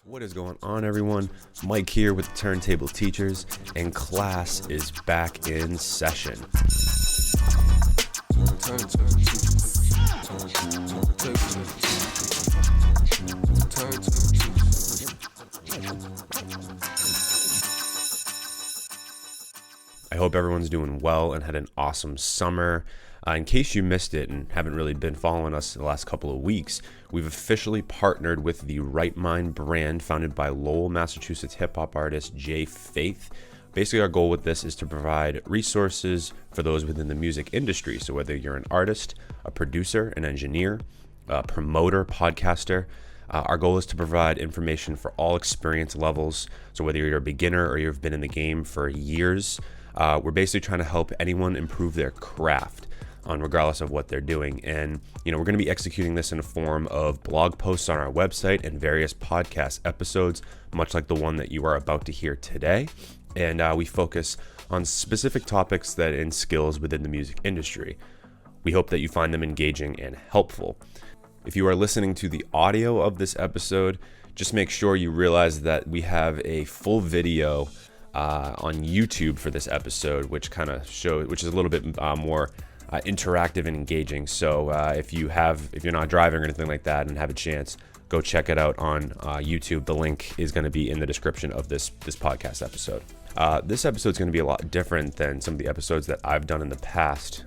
What is going on, everyone? Mike here with the Turntable Teachers, and class is back in session. I hope everyone's doing well and had an awesome summer. In case you missed it and haven't really been following us the last couple of weeks, we've officially partnered with the Right Mind brand founded by Lowell, Massachusetts hip-hop artist Jay Faith. Basically, our goal with this is to provide resources for those within the music industry. So whether you're an artist, a producer, an engineer, a promoter, podcaster, our goal is to provide information for all experience levels. So whether you're a beginner or you've been in the game for years, we're basically trying to help anyone improve their craft regardless of what they're doing. And, we're going to be executing this in a form of blog posts on our website and various podcast episodes, much like the one that you are about to hear today. And we focus on specific topics and skills within the music industry. We hope that you find them engaging and helpful. If you are listening to the audio of this episode, just make sure you realize that we have a full video on YouTube for this episode, which is a little bit more interactive and engaging. So if you're not driving or anything like that and have a chance, go check it out on YouTube. The link is going to be in the description of this podcast episode. This episode is going to be a lot different than some of the episodes that I've done in the past.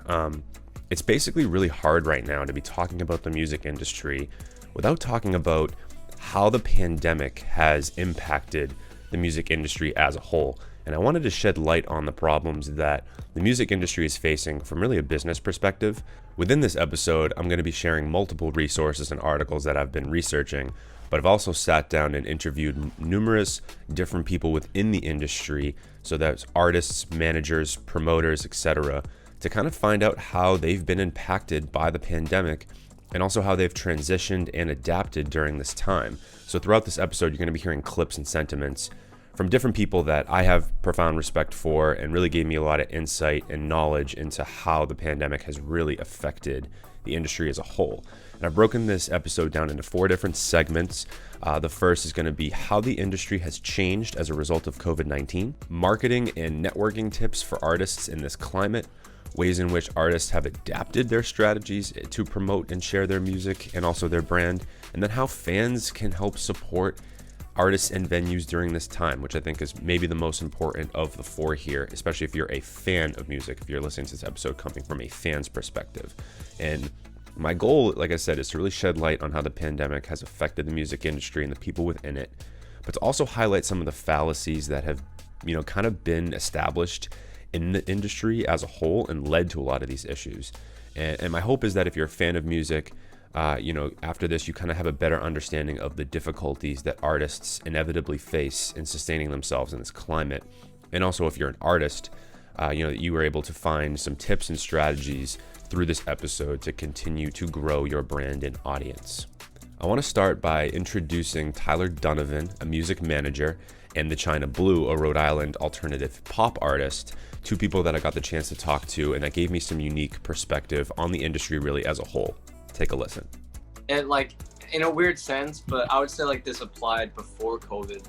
It's basically really hard right now to be talking about the music industry without talking about how the pandemic has impacted the music industry as a whole. And I wanted to shed light on the problems that the music industry is facing from really a business perspective. Within this episode, I'm going to be sharing multiple resources and articles that I've been researching, but I've also sat down and interviewed numerous different people within the industry, so that's artists, managers, promoters, etc., to kind of find out how they've been impacted by the pandemic and also how they've transitioned and adapted during this time. So throughout this episode, you're going to be hearing clips and sentiments from different people that I have profound respect for and really gave me a lot of insight and knowledge into how the pandemic has really affected the industry as a whole. And I've broken this episode down into 4 different segments. The first is going to be how the industry has changed as a result of COVID-19, marketing and networking tips for artists in this climate, ways in which artists have adapted their strategies to promote and share their music and also their brand, and then how fans can help support artists and venues during this time, which I think is maybe the most important of the 4 here, especially if you're a fan of music, if you're listening to this episode coming from a fan's perspective. And my goal, like I said, is to really shed light on how the pandemic has affected the music industry and the people within it, but to also highlight some of the fallacies that have, kind of been established in the industry as a whole and led to a lot of these issues. And my hope is that if you're a fan of music, after this, you kind of have a better understanding of the difficulties that artists inevitably face in sustaining themselves in this climate. And also, if you're an artist, that you were able to find some tips and strategies through this episode to continue to grow your brand and audience. I want to start by introducing Tyler Donovan, a music manager, and the China Blue, a Rhode Island alternative pop artist, 2 people that I got the chance to talk to and that gave me some unique perspective on the industry really as a whole. Take a listen. And in a weird sense, but I would say this applied before COVID.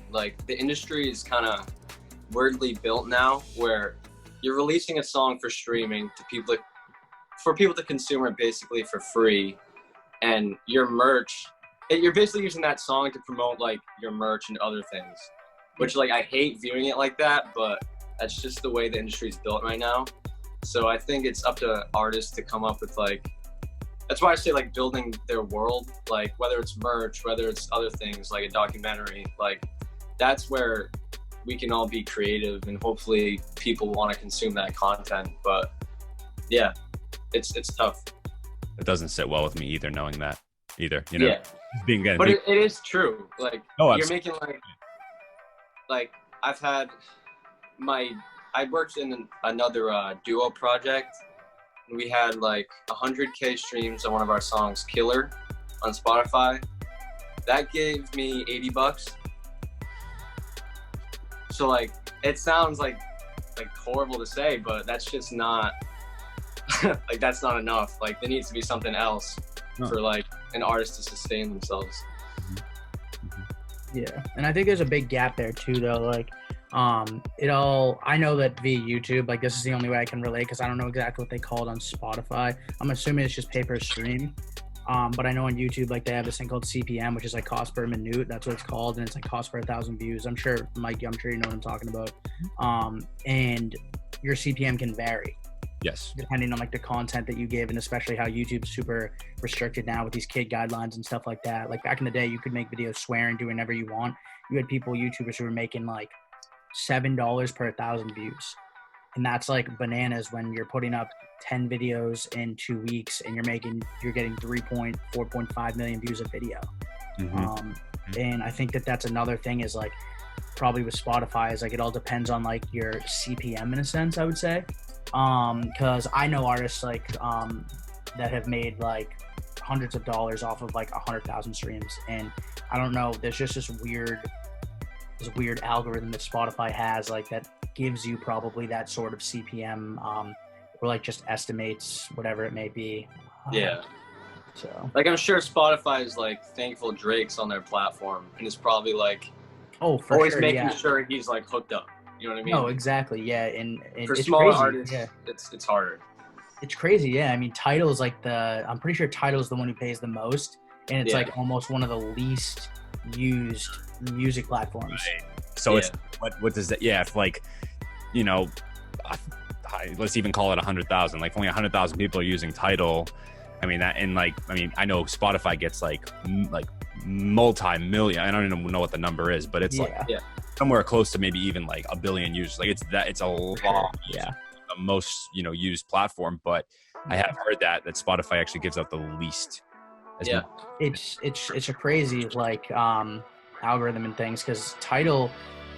The industry is kind of weirdly built now where you're releasing a song for streaming for people to consume it basically for free, and your merch, you're basically using that song to promote your merch and other things, which I hate viewing it like that, but that's just the way the industry is built right now. So I think it's up to artists to come up with that's why I say building their world, whether it's merch, whether it's other things like a documentary, that's where we can all be creative and hopefully people want to consume that content. But yeah, it's tough. It doesn't sit well with me either, knowing that either, Yeah. It is true. You're making I've had I worked in another duo project. We had 100K streams on one of our songs, Killer, on Spotify. That gave me $80. So it sounds horrible to say, but that's just not that's not enough. There needs to be something else for an artist to sustain themselves. Yeah, and I think there's a big gap there too, though. Like, I know that via YouTube, like this is the only way I can relate because I don't know exactly what they call it on Spotify. I'm assuming it's just pay per stream. But I know on YouTube, like they have this thing called CPM, which is like cost per minute. That's what it's called, and it's like cost per 1,000 views. I'm sure, Mike, you know what I'm talking about. And your CPM can vary. Yes. Depending on like the content that you give, and especially how YouTube's super restricted now with these kid guidelines and stuff like that. Like back in the day, you could make videos swearing, do whatever you want. You had YouTubers who were making like $7 per 1,000 views. And that's like bananas when you're putting up 10 videos in 2 weeks and you're getting 4.5 million views a video. And I think that that's another thing is like probably with Spotify is like it all depends on like your CPM in a sense, I would say. Because I know artists like that have made like hundreds of dollars off of like 100,000 streams, and I don't know, there's just this weird algorithm that Spotify has like that gives you probably that sort of CPM or like just estimates whatever it may be. Yeah. So like I'm sure Spotify is like thankful Drake's on their platform and is probably like for always sure, making sure he's like hooked up. You know what I mean? No, exactly. Yeah, and for it's smaller crazy. artists, yeah. it's harder. It's crazy. Yeah, I mean, Tidal is like I'm pretty sure Tidal is the one who pays the most, and it's like almost one of the least used music platforms. Right. So it's what does that? Yeah, if like, you know, let's even call it 100,000. Like only 100,000 people are using Tidal. I mean that, and like, I mean, I know Spotify gets like multi-million. I don't even know what the number is, but it's somewhere close to maybe even like a billion users. Like it's a lot. Yeah. The most, used platform, but I have heard that Spotify actually gives out the least. It's a crazy like algorithm and things because Tidal.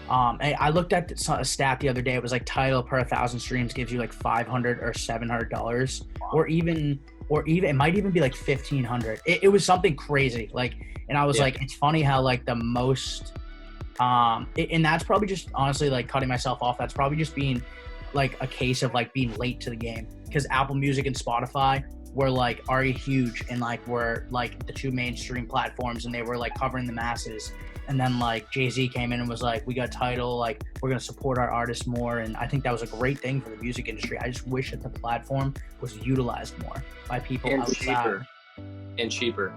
I looked at a stat the other day. It was like Tidal per 1,000 streams gives you like $500 or $700, or even it might even be like $1,500. It was something crazy. Like, and I was like, it's funny how like the most. And that's probably just honestly like cutting myself off. That's probably just being like a case of like being late to the game because Apple Music and Spotify were like already huge and like were like the two mainstream platforms and they were like covering the masses. And then like Jay-Z came in and was like, we got Tidal, like we're going to support our artists more. And I think that was a great thing for the music industry. I just wish that the platform was utilized more by people and outside. Cheaper.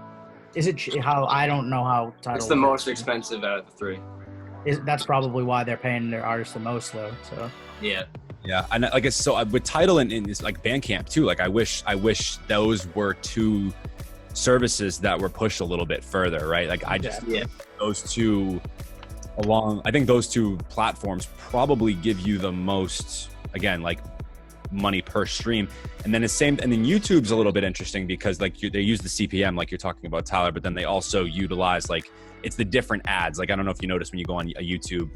Is it how? I don't know how Tidal. It's the most expensive out of the three. That's probably why they're paying their artists the most though. So yeah, and I guess so with Tidal and it's like Bandcamp too. Like I wish those were two services that were pushed a little bit further, right? Like I just those two I think those two platforms probably give you the most, again, like money per stream. And then and then YouTube's a little bit interesting because like they use the CPM like you're talking about, Tyler, but then they also utilize like it's the different ads. Like I don't know if you notice when you go on a YouTube.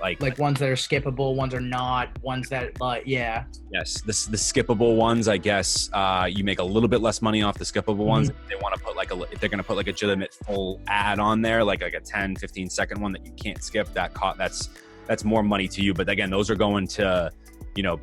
Like ones that are skippable, ones are not, ones that Yes, the skippable ones, I guess you make a little bit less money off the skippable ones. If they want to put if they're going to put like a legitimate full ad on there, like a 10, 15 second one that you can't skip, that's more money to you. But again, those are going to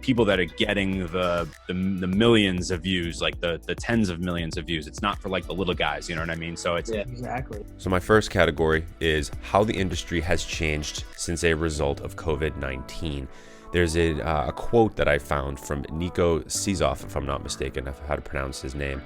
people that are getting the millions of views, like the tens of millions of views. It's not for like the little guys, you know what I mean? So it's exactly. So my first category is how the industry has changed since a result of COVID-19. There's a quote that I found from Nico Sizov, if I'm not mistaken, how to pronounce his name.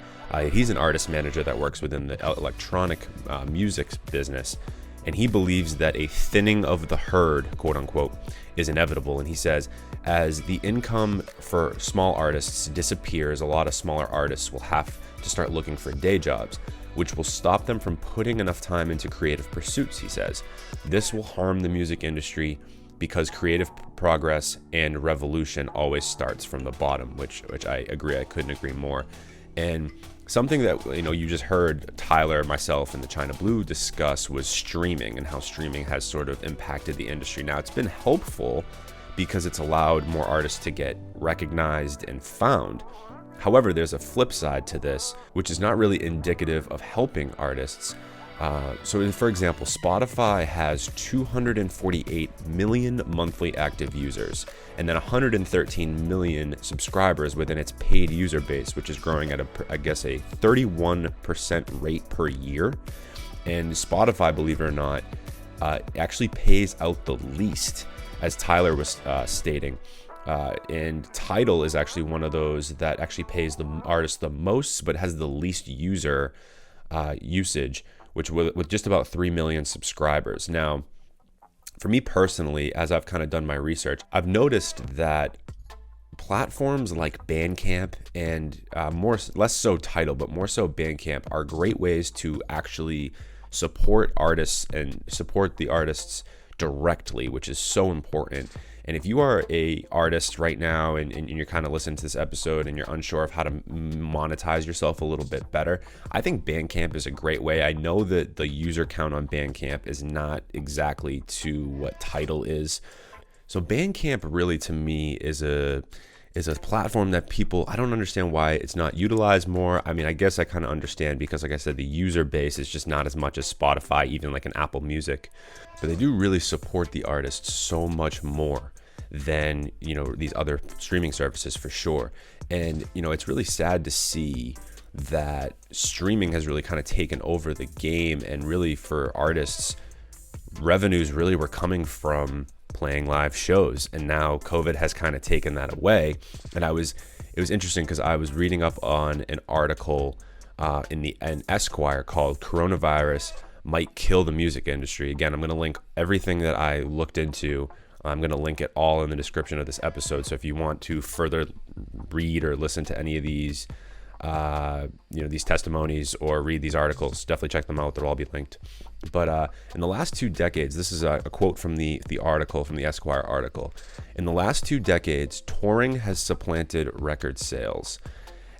He's an artist manager that works within the electronic music business. And he believes that a thinning of the herd, quote unquote, is inevitable. And he says, as the income for small artists disappears, a lot of smaller artists will have to start looking for day jobs, which will stop them from putting enough time into creative pursuits, he says. This will harm the music industry because creative progress and revolution always starts from the bottom, which I agree. I couldn't agree more. And something that you just heard Tyler, myself, and the China Blue discuss was streaming and how streaming has sort of impacted the industry. Now, it's been helpful because it's allowed more artists to get recognized and found. However, there's a flip side to this, which is not really indicative of helping artists. So, for example, Spotify has 248 million monthly active users and then 113 million subscribers within its paid user base, which is growing at a 31% rate per year. And Spotify, believe it or not, actually pays out the least, as Tyler was stating. And Tidal is actually one of those that actually pays the artist the most, but has the least user usage, which with just about 3 million subscribers. Now, for me personally, as I've kind of done my research, I've noticed that platforms like Bandcamp and less so Tidal, but more so Bandcamp, are great ways to actually support artists and support the artists directly, which is so important. And if you are a artist right now and you're kind of listening to this episode and you're unsure of how to monetize yourself a little bit better, I think Bandcamp is a great way. I know that the user count on Bandcamp is not exactly to what Tidal is. So Bandcamp really, to me, is a platform that people, I don't understand why it's not utilized more. I mean, I guess I kind of understand because, like I said, the user base is just not as much as Spotify, even like an Apple Music. But they do really support the artists so much more than, you know, these other streaming services for sure. And, you know, it's really sad to see that streaming has really kind of taken over the game, and really for artists, revenues really were coming from playing live shows, and now COVID has kind of taken that away. And it was interesting because I was reading up on an article in Esquire called "Coronavirus Might Kill the Music Industry." Again, I'm going to link everything that I looked into. I'm going to link it all in the description of this episode. So if you want to further read or listen to any of these, these testimonies or read these articles, definitely check them out. They'll all be linked. But in the last 2 decades, this is a quote from the article, from the Esquire article. In the last 2 decades, touring has supplanted record sales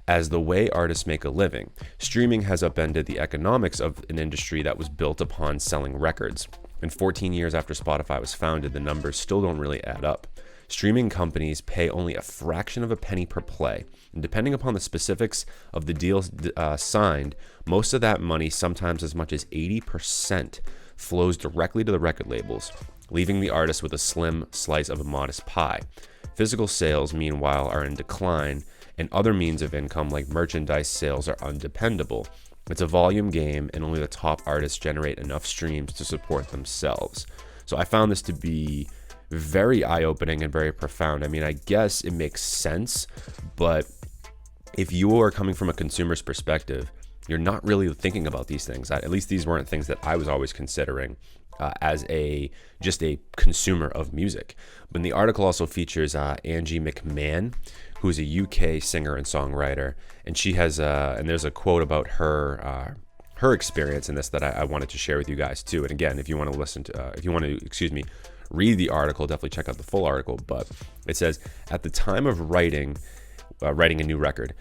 as the way artists make a living. Streaming has upended the economics of an industry that was built upon selling records. And 14 years after Spotify was founded, the numbers still don't really add up. Streaming companies pay only a fraction of a penny per play, and depending upon the specifics of the deals signed, most of that money, sometimes as much as 80%, flows directly to the record labels, leaving the artist with a slim slice of a modest pie. Physical sales, meanwhile, are in decline, and other means of income like merchandise sales are undependable. It's a volume game, and only the top artists generate enough streams to support themselves. So I found this to be very eye-opening and very profound. I mean, I guess it makes sense, but if you are coming from a consumer's perspective, you're not really thinking about these things. At least these weren't things that I was always considering as just a consumer of music. But the article also features Angie McMahon, who is a UK singer and songwriter, and she has and there's a quote about her experience in this that I wanted to share with you guys too. And again, if you want to read the article, definitely check out the full article. But it says, at the time of writing a new record,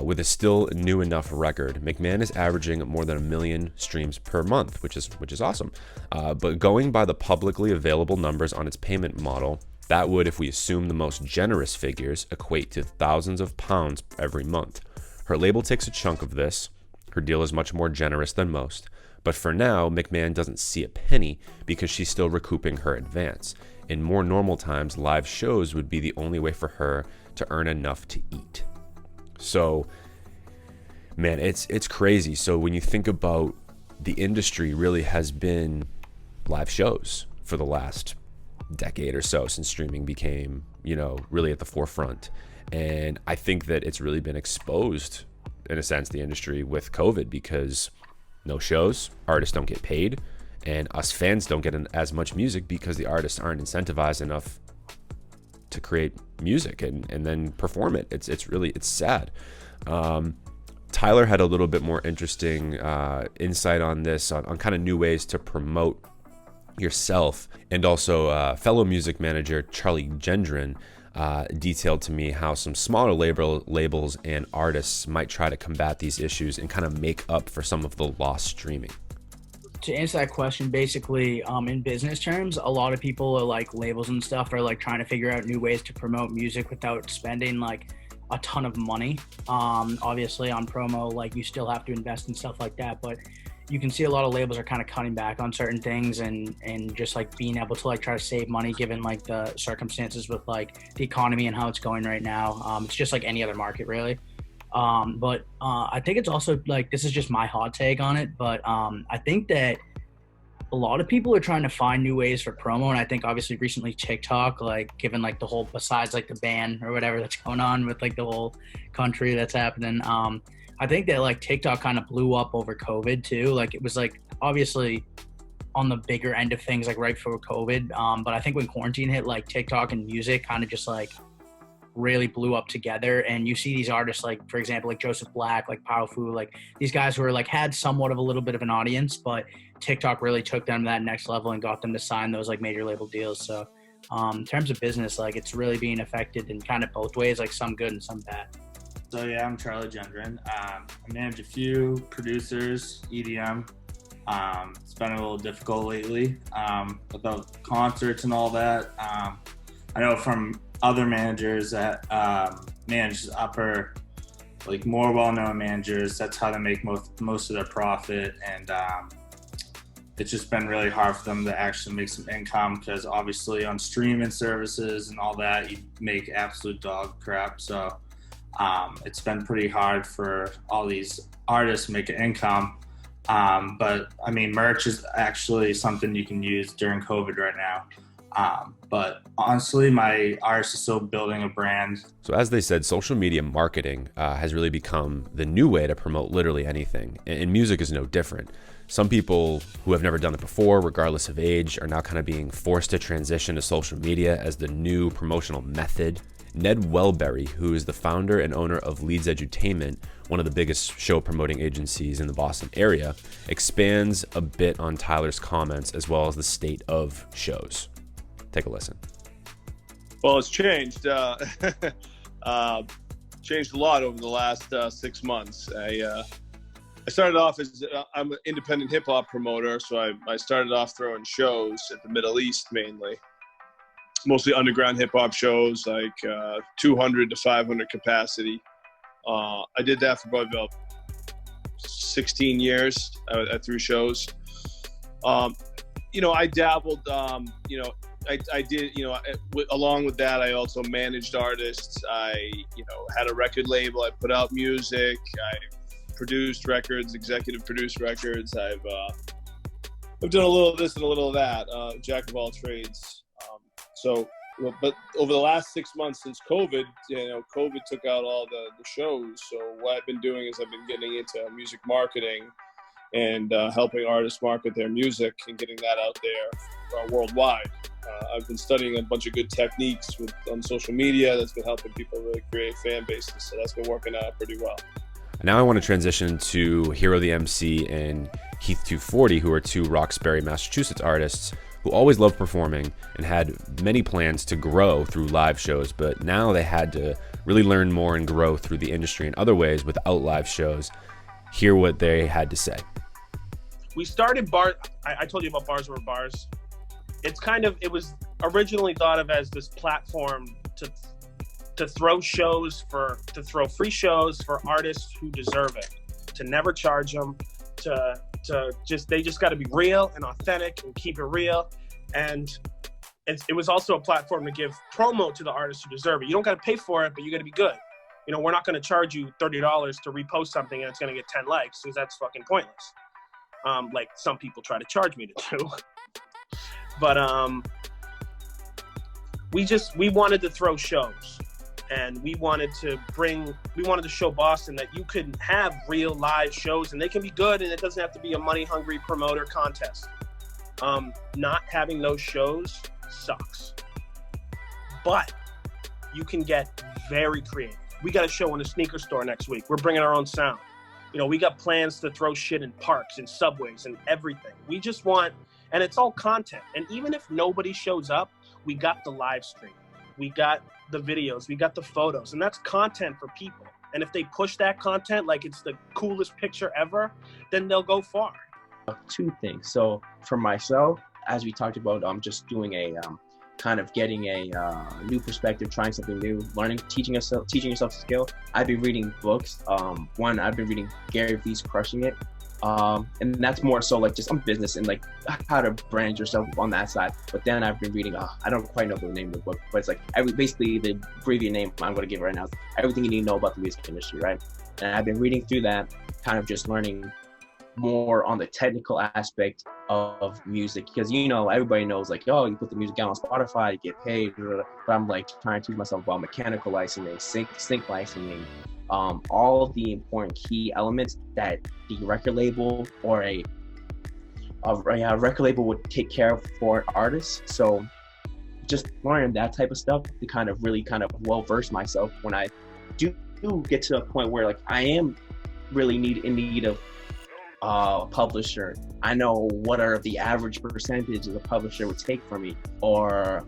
with a still new enough record, McMahon is averaging more than 1 million streams per month, which is awesome. But going by the publicly available numbers on its payment model, that would, if we assume the most generous figures, equate to thousands of pounds every month. Her label takes a chunk of this. Her deal is much more generous than most. But for now, McMahon doesn't see a penny because she's still recouping her advance. In more normal times, live shows would be the only way for her to earn enough to eat. So, man, it's crazy. So when you think about the industry, really has been live shows for the last decade or so, since streaming became, really at the forefront. And I think that it's really been exposed, in a sense, the industry with COVID, because no shows, artists don't get paid, and us fans don't get as much music because the artists aren't incentivized enough to create music and then perform it. It's sad. Tyler had a little bit more interesting insight on this, on kind of new ways to promote yourself, and also fellow music manager Charlie Gendron detailed to me how some smaller labels and artists might try to combat these issues and kind of make up for some of the lost streaming. To answer that question, basically, in business terms, a lot of people are like labels and stuff are like trying to figure out new ways to promote music without spending like a ton of money. Obviously on promo, like you still have to invest in stuff like that, but you can see a lot of labels are kind of cutting back on certain things and just like being able to like try to save money given like the circumstances with like the economy and how it's going right now. It's just like any other market really. But I think it's also like, this is just my hot take on it, but I think that a lot of people are trying to find new ways for promo. And I think obviously recently TikTok, like given like the whole, besides like the ban or whatever that's going on with like the whole country that's happening. I think that like TikTok kind of blew up over COVID too. Like it was like obviously on the bigger end of things like right before COVID. But I think when quarantine hit, like TikTok and music kind of just like really blew up together. And you see these artists like, for example, like Joseph Black, like Powerful, like these guys who are like had somewhat of a little bit of an audience, but TikTok really took them to that next level and got them to sign those like major label deals. So in terms of business, like it's really being affected in kind of both ways, like some good and some bad. So yeah, I'm Charlie Gendron. I manage a few producers, EDM. It's been a little difficult lately about concerts and all that. I know from other managers that manage upper, like more well-known managers, that's how they make most of their profit. And it's just been really hard for them to actually make some income, because obviously on streaming services and all that, you make absolute dog crap. So it's been pretty hard for all these artists to make an income. But I mean, merch is actually something you can use during COVID right now. But honestly, my artist is still building a brand. So as they said, social media marketing has really become the new way to promote literally anything. And music is no different. Some people who have never done it before, regardless of age, are now kind of being forced to transition to social media as the new promotional method. Ned Wellbery, who is the founder and owner of Leeds Edutainment, one of the biggest show promoting agencies in the Boston area, expands a bit on Tyler's comments as well as the state of shows. Take a listen. Well, it's changed. Changed a lot over the last 6 months. I started off as I'm an independent hip hop promoter, so I started off throwing shows at the Middle East mainly, mostly underground hip hop shows, like 200 to 500 capacity. I did that for probably about 16 years. I threw shows. I dabbled. I did, along with that, I also managed artists. I, had a record label. I put out music. I produced records, executive produced records. I've done a little of this and a little of that, jack of all trades. But over the last 6 months since COVID, COVID took out all the shows. So what I've been doing is I've been getting into music marketing and helping artists market their music and getting that out there worldwide. I've been studying a bunch of good techniques on social media that's been helping people really create fan bases. So that's been working out pretty well. Now I want to transition to Hero the Emcee and Heath 240, who are two Roxbury, Massachusetts artists who always loved performing and had many plans to grow through live shows, but now they had to really learn more and grow through the industry in other ways without live shows. Hear what they had to say. We started bar. I told you about Bars Over Bars. It was originally thought of as this platform to throw free shows for artists who deserve it, to never charge them, they just got to be real and authentic and keep it real. And it was also a platform to give promo to the artists who deserve it. You don't got to pay for it, but you got to be good. We're not going to charge you $30 to repost something and it's going to get 10 likes, because that's fucking pointless. Like some people try to charge me to do. But we wanted to throw shows, and we wanted to show Boston that you can have real live shows and they can be good, and it doesn't have to be a money hungry promoter contest. Not having those shows sucks, but you can get very creative. We got a show in a sneaker store next week. We're bringing our own sound. We got plans to throw shit in parks and subways and everything. We just want, and it's all content. And even if nobody shows up, we got the live stream. We got the videos. We got the photos. And that's content for people. And if they push that content like it's the coolest picture ever, then they'll go far. Two things. So for myself, as we talked about, just doing a kind of getting a new perspective, trying something new, learning, teaching yourself a skill. I've been reading books. One, I've been reading Gary Vee's Crushing It. And that's more so like just on business and like how to brand yourself on that side. But then I've been reading, I don't quite know the name of the book, but it's like basically the abbreviated name I'm going to give right now is Everything You Need to Know About the Music Industry, right? And I've been reading through that, kind of just learning more on the technical aspect of music, because everybody knows like, oh, you put the music out on Spotify, you get paid, but I'm like trying to teach myself about mechanical licensing, sync licensing, all of the important key elements that the record label or a record label would take care of for an artist. So just learning that type of stuff to kind of really kind of well verse myself when I do get to a point where like I am really in need of a publisher. I know what are the average percentages a publisher would take from me, or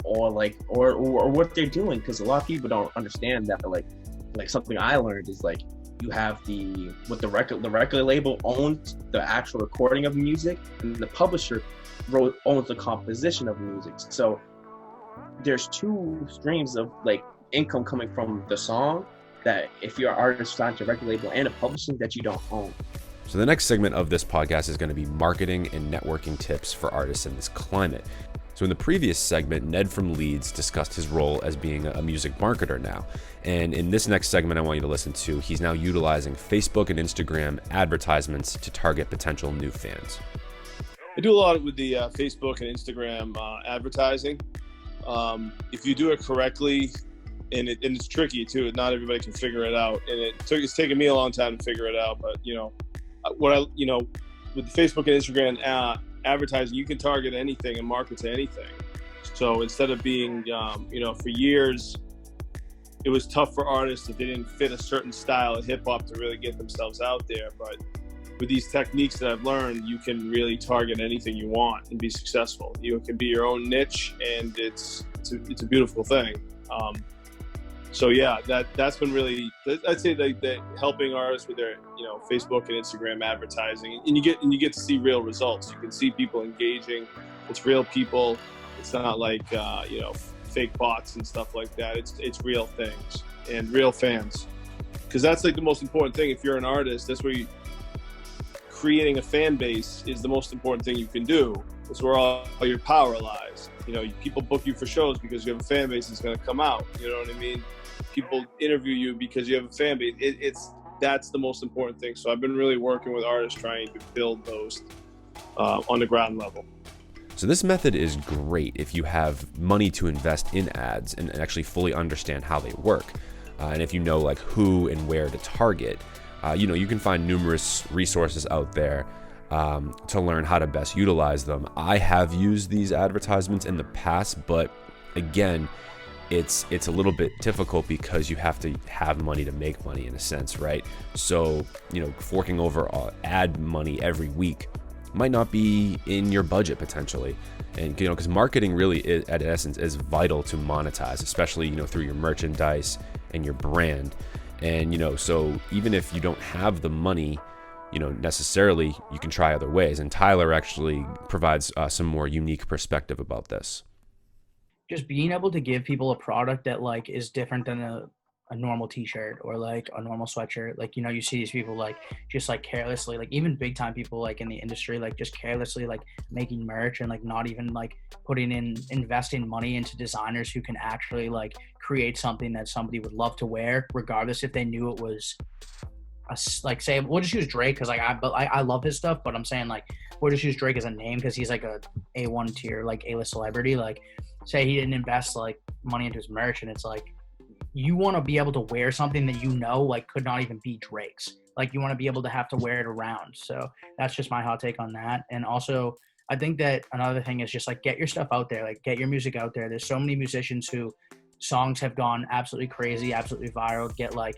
what they're doing, because a lot of people don't understand that. Like something I learned is like, you have the record label owns the actual recording of the music, and the publisher owns the composition of the music. So there's two streams of like income coming from the song that if you're an artist signed to a record label and a publishing that you don't own. So the next segment of this podcast is going to be marketing and networking tips for artists in this climate. So in the previous segment, Ned from Leeds discussed his role as being a music marketer now. And in this next segment I want you to listen to, he's now utilizing Facebook and Instagram advertisements to target potential new fans. I do a lot with the Facebook and Instagram advertising. If you do it correctly, and it's tricky too, not everybody can figure it out. And it's taken me a long time to figure it out, but with the Facebook and Instagram advertising, you can target anything and market to anything. So instead of being, for years, it was tough for artists if they didn't fit a certain style of hip hop to really get themselves out there. But with these techniques that I've learned, you can really target anything you want and be successful. You can be your own niche, and it's a beautiful thing. So yeah, that's been really, I'd say that helping artists with their Facebook and Instagram advertising, and you get to see real results. You can see people engaging. It's real people. It's not like fake bots and stuff like that. It's real things and real fans, because that's like the most important thing. If you're an artist, that's where creating a fan base is the most important thing you can do. It's where all your power lies. People book you for shows because you have a fan base that's going to come out. You know what I mean? People interview you because you have a fan base. That's the most important thing. So I've been really working with artists trying to build those on the ground level. So this method is great if you have money to invest in ads and actually fully understand how they work. And if you know like who and where to target, you can find numerous resources out there to learn how to best utilize them. I have used these advertisements in the past, but again, it's a little bit difficult because you have to have money to make money in a sense, right? So, forking over ad money every week might not be in your budget potentially. And, because marketing really is, at essence, is vital to monetize, especially, through your merchandise and your brand. And, so even if you don't have the money, necessarily, you can try other ways. And Tyler actually provides some more unique perspective about this. Just being able to give people a product that like is different than a normal t-shirt or like a normal sweatshirt. Like, you see these people like just like carelessly, like even big time people like in the industry, like just carelessly like making merch and like not even like investing money into designers who can actually like create something that somebody would love to wear, regardless if they knew it was like, say, we'll just use Drake because like I love his stuff, but I'm saying like we'll just use Drake as a name because he's like a A1 tier like A-list celebrity. Like, say he didn't invest like money into his merch, and it's like you want to be able to wear something that like could not even be Drake's. Like, you want to be able to have to wear it around. So that's just my hot take on that. And also, I think that another thing is just like get your stuff out there, like get your music out there. There's so many musicians who songs have gone absolutely crazy, absolutely viral, get like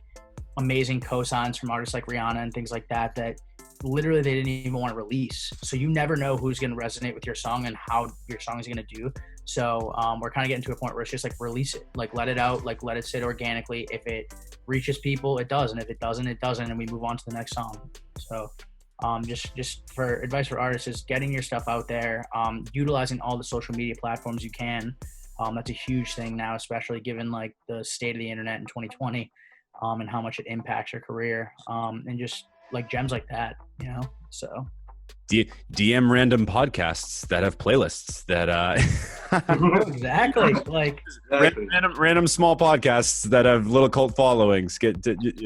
amazing cosigns from artists like Rihanna and things like that literally they didn't even want to release. So you never know who's going to resonate with your song and how your song is going to do. So we're kind of getting to a point where it's just like release it, like let it out, like let it sit organically. If it reaches people, it does, and if it doesn't, it doesn't, and we move on to the next song. So just for advice for artists is getting your stuff out there, utilizing all the social media platforms you can. That's a huge thing now, especially given like the state of the internet in 2020 and how much it impacts your career, and just like gems like that, so DM random podcasts that have playlists that Exactly. Like random small podcasts that have little cult followings. You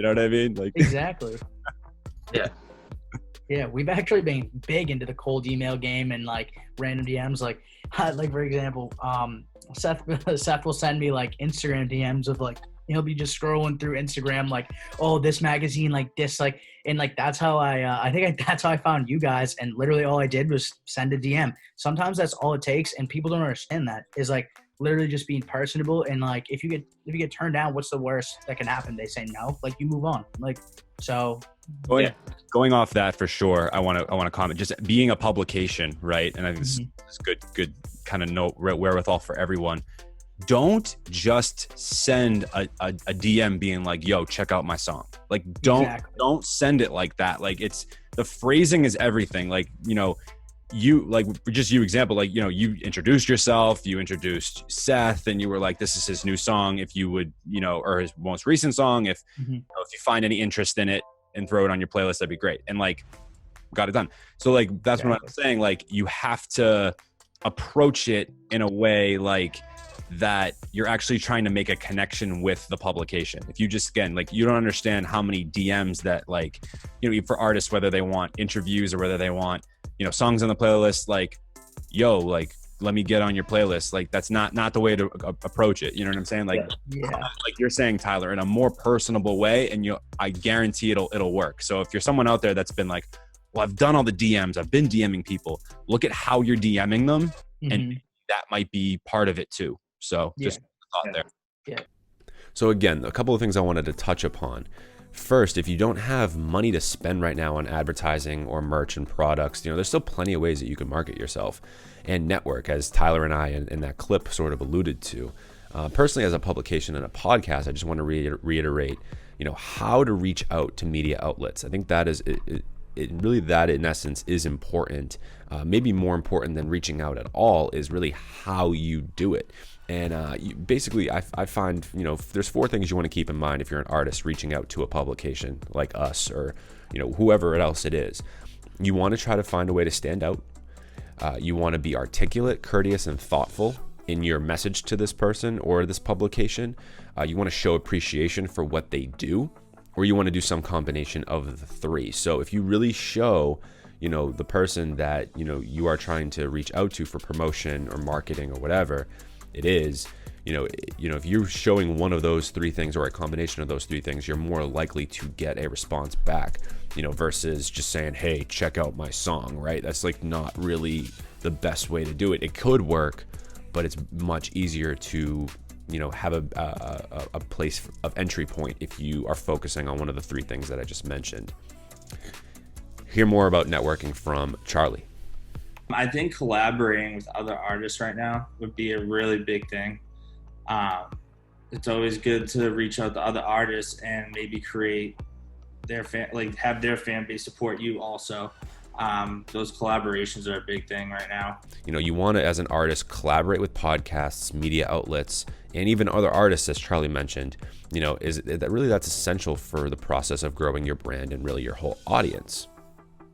know what I mean? Like exactly. Yeah. Yeah, we've actually been big into the cold email game and like random DMs. Like for example, Seth will send me like Instagram DMs of like, he'll be just scrolling through Instagram like, oh, this magazine, like this, like, and like that's how that's how I found you guys. And literally all I did was send a DM. Sometimes that's all it takes, and people don't understand that, is like literally just being personable. And like if you get turned down, what's the worst that can happen? They say no, like you move on. Like so. Going off that for sure, I want to comment just being a publication, right? And I think this is good kind of note wherewithal for everyone. Don't just send a DM being like, yo, check out my song. Like don't send it like that. Like it's, the phrasing is everything. Like, you know, you like just you example, like, you know, you introduced yourself, you introduced Seth, and you were like, this is his new song. If you would, you know, or his most recent song, if you know, if you find any interest in it and throw it on your playlist, that'd be great. And like, got it done. So like, that's what I'm saying. Like you have to approach it in a way like that you're actually trying to make a connection with the publication. If you just, again, like you don't understand how many DMs that like, you know, for artists, whether they want interviews or whether they want, you know, songs on the playlist, like, yo, like, let me get on your playlist. Like that's not the way to approach it. You know what I'm saying? Like, like you're saying, Tyler, in a more personable way, and I guarantee it'll work. So if you're someone out there that's been like, well, I've done all the DMs, I've been DMing people, look at how you're DMing them, and that might be part of it too. So just a thought there. Yeah. So again, a couple of things I wanted to touch upon. First, if you don't have money to spend right now on advertising or merch and products, you know, there's still plenty of ways that you can market yourself and network, as Tyler and I in that clip sort of alluded to. Personally, as a publication and a podcast, I just want to reiterate, you know, how to reach out to media outlets. I think that is it really, that in essence is important. Maybe more important than reaching out at all is really how you do it. And basically, I find, you know, there's 4 things you want to keep in mind if you're an artist reaching out to a publication like us or, you know, whoever else it is. You want to try to find a way to stand out. You want to be articulate, courteous, and thoughtful in your message to this person or this publication. You want to show appreciation for what they do, or you want to do some combination of the 3. So if you really show, you know, the person that, you know, you are trying to reach out to for promotion or marketing or whatever it is, you know, if you're showing one of those 3 things or a combination of those 3 things, you're more likely to get a response back, you know, versus just saying, hey, check out my song, right? That's like not really the best way to do it. It could work, but it's much easier to, you know, have a place of entry point if you are focusing on one of the 3 things that I just mentioned. Hear more about networking from Charlie. I think collaborating with other artists right now would be a really big thing. It's always good to reach out to other artists and maybe create their have their fan base support you also. Those collaborations are a big thing right now. You know, you want to, as an artist, collaborate with podcasts, media outlets, and even other artists, as Charlie mentioned. You know, that's essential for the process of growing your brand and really your whole audience.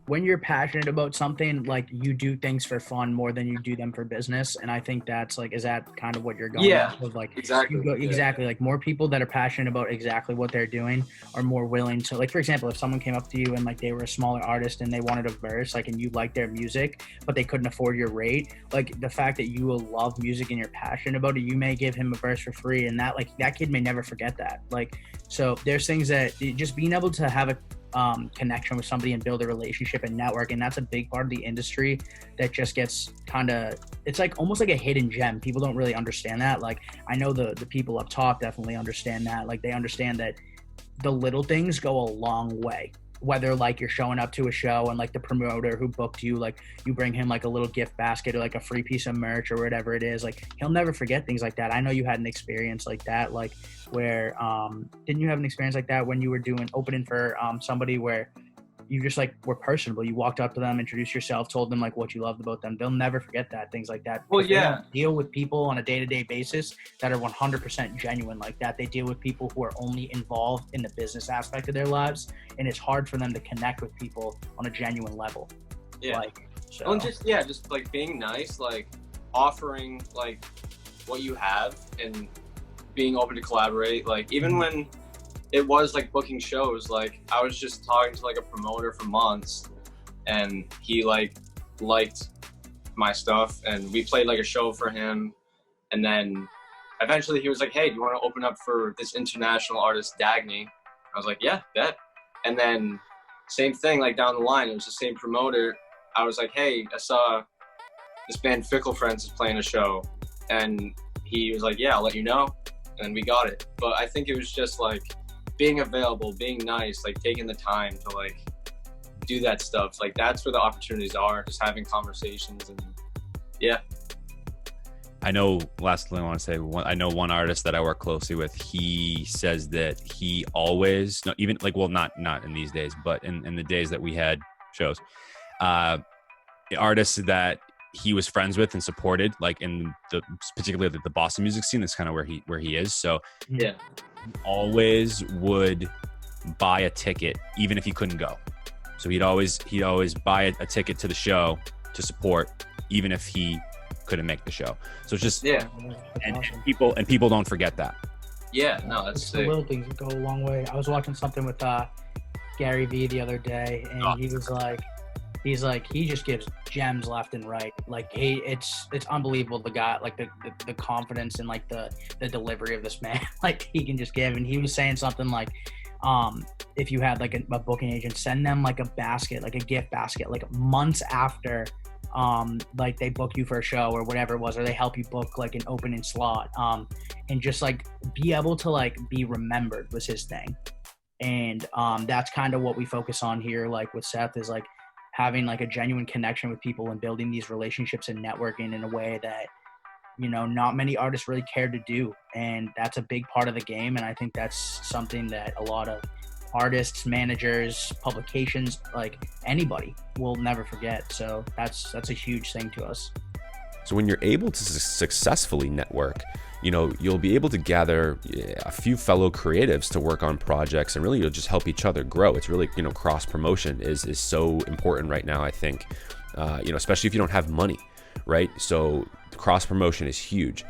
When you're passionate about something, like you do things for fun more than you do them for business. And I think that's like, is that kind of what you're going with? Like, exactly. Exactly. Like more people that are passionate about exactly what they're doing are more willing to, like, for example, if someone came up to you and like they were a smaller artist and they wanted a verse, like, and you liked their music, but they couldn't afford your rate, like the fact that you will love music and you're passionate about it, you may give him a verse for free. And that, like, that kid may never forget that. Like, so there's things that just being able to have a connection with somebody and build a relationship and network, and that's a big part of the industry that just gets kind of, it's like almost like a hidden gem. People don't really understand that. Like, I know the people up top definitely understand that. Like, they understand that the little things go a long way. Whether like you're showing up to a show and like the promoter who booked you, like you bring him like a little gift basket or like a free piece of merch or whatever it is, like he'll never forget things like that. I know you had an experience like that, like where didn't you have an experience like that when you were doing opening for somebody where you just like were personable, you walked up to them, introduced yourself, told them like what you loved about them? They'll never forget that, things like that. Well, yeah, they don't deal with people on a day-to-day basis that are 100% genuine like that. They deal with people who are only involved in the business aspect of their lives, and it's hard for them to connect with people on a genuine level. Yeah. Like, so. Well, just like being nice, like offering like what you have and being open to collaborate. Like even when it was like booking shows, like I was just talking to like a promoter for months, and he like liked my stuff, and we played like a show for him, and then eventually he was like, hey, do you want to open up for this international artist Dagny? I was like, yeah, bet. And then same thing, like down the line, it was the same promoter. I was like, hey, I saw this band Fickle Friends is playing a show, and he was like, yeah, I'll let you know, and we got it. But I think it was just like being available, being nice, like taking the time to like do that stuff. Like that's where the opportunities are, just having conversations. And yeah. I know, lastly, I want to say, I know one artist that I work closely with, he says that he always, no, even like, well, not in these days, but in the days that we had shows, artists that he was friends with and supported, like in the, particularly the Boston music scene, that's kind of where he is. So yeah, he always would buy a ticket, even if he couldn't go. So he'd always buy a ticket to the show to support, even if he couldn't make the show. So it's just, yeah, and people don't forget that. Yeah, no, that's the sick. little things that go a long way. I was watching something with Gary Vee the other day, and he was like, he just gives gems left and right. Like it's unbelievable, the guy, like the confidence and like the delivery of this man. Like he can just give. And he was saying something like, if you had like a booking agent, send them like a basket, like a gift basket, like months after like they book you for a show or whatever it was, or they help you book like an opening slot, and just like be able to like be remembered was his thing. And that's kind of what we focus on here, like with Seth, is like having like a genuine connection with people and building these relationships and networking in a way that, you know, not many artists really care to do. And that's a big part of the game. And I think that's something that a lot of artists, managers, publications, like anybody will never forget. So that's a huge thing to us. So when you're able to successfully network, you know, you'll be able to gather a few fellow creatives to work on projects, and really you'll just help each other grow. It's really, you know, cross promotion is so important right now, I think, you know, especially if you don't have money, right? So cross promotion is huge.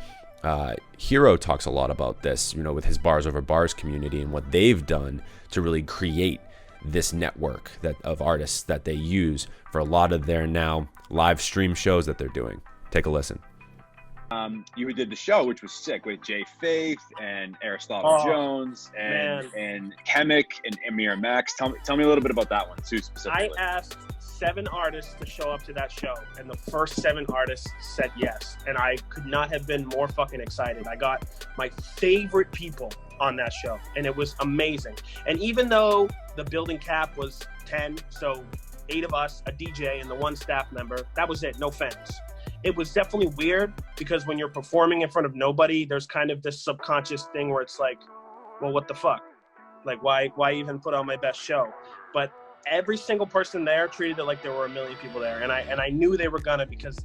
Hero talks a lot about this, you know, with his Bars Over Bars community and what they've done to really create this network of artists that they use for a lot of their now live stream shows that they're doing. Take a listen. You did the show, which was sick, with Jay Faith and Aristotle Jones and Chemic and Amir Max. Tell me a little bit about that one too, specifically. I asked 7 artists to show up to that show, and the first 7 artists said yes, and I could not have been more fucking excited. I got my favorite people on that show, and it was amazing. And even though the building cap was 10, so 8 of us, a DJ, and the 1 staff member, that was it, no fans. It was definitely weird, because when you're performing in front of nobody, there's kind of this subconscious thing where it's like, well, what the fuck? Like, why even put on my best show? But every single person there treated it like there were a million people there. And I knew they were gonna, because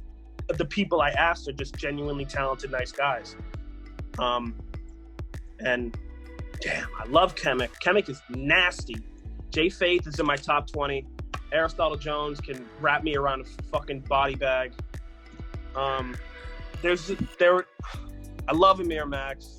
the people I asked are just genuinely talented, nice guys. And damn, I love Chemic. Chemic is nasty. Jay Faith is in my top 20. Aristotle Jones can wrap me around a fucking body bag. I love Amir Max.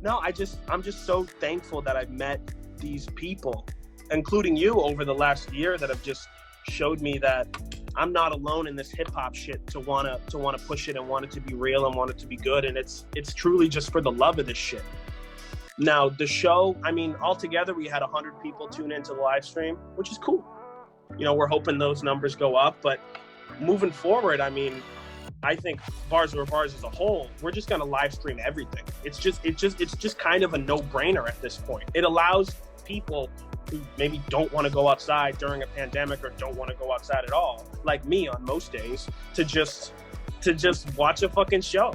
No, I'm just so thankful that I've met these people, including you, over the last year, that have just showed me that I'm not alone in this hip hop shit to wanna push it and want it to be real and want it to be good. And it's truly just for the love of this shit. Now the show, I mean, altogether we had 100 people tune into the live stream, which is cool. You know, we're hoping those numbers go up, but moving forward, I mean, I think Bars Over Bars as a whole, we're just gonna live stream everything. It's just kind of a no-brainer at this point. It allows people who maybe don't want to go outside during a pandemic, or don't want to go outside at all, like me on most days, to just watch a fucking show.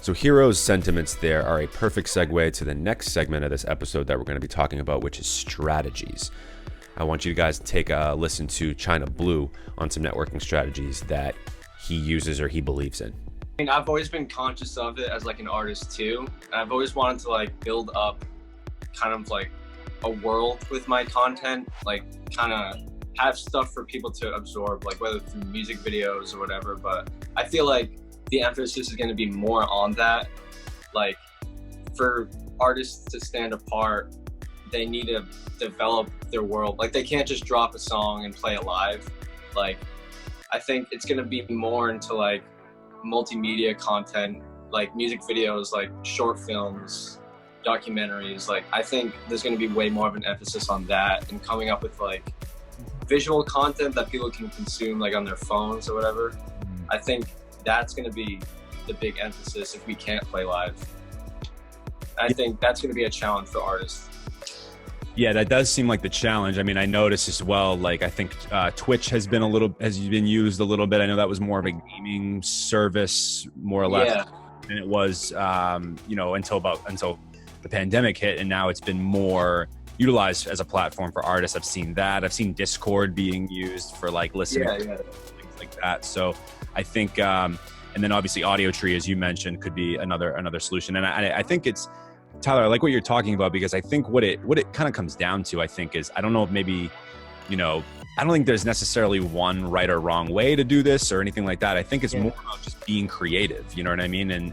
So Hero's sentiments there are a perfect segue to the next segment of this episode that we're going to be talking about, which is strategies. I want you guys to take a listen to China Blue on some networking strategies that he uses or he believes in. I mean, I've always been conscious of it as like an artist too. And I've always wanted to like build up kind of like a world with my content, like kind of have stuff for people to absorb, like whether through music videos or whatever. But I feel like the emphasis is going to be more on that. Like, for artists to stand apart, they need to develop their world. Like, they can't just drop a song and play it live. Like, I think it's going to be more into like multimedia content, like music videos, like short films, documentaries. Like, I think there's going to be way more of an emphasis on that and coming up with like visual content that people can consume like on their phones or whatever. I think that's going to be the big emphasis if we can't play live. I think that's going to be a challenge for artists. Yeah, that does seem like the challenge. I mean, I noticed as well, like, I think Twitch has been used a little bit. I know that was more of a gaming service, more or less, than it was, until the pandemic hit. And now it's been more utilized as a platform for artists. I've seen that. I've seen Discord being used for like listening, things like that. So I think, and then obviously Audio Tree, as you mentioned, could be another solution. And I think it's, Tyler, I like what you're talking about, because I think what it kind of comes down to, I think, is, I don't know if maybe, I don't think there's necessarily one right or wrong way to do this or anything like that. I think it's more about just being creative, you know what I mean? And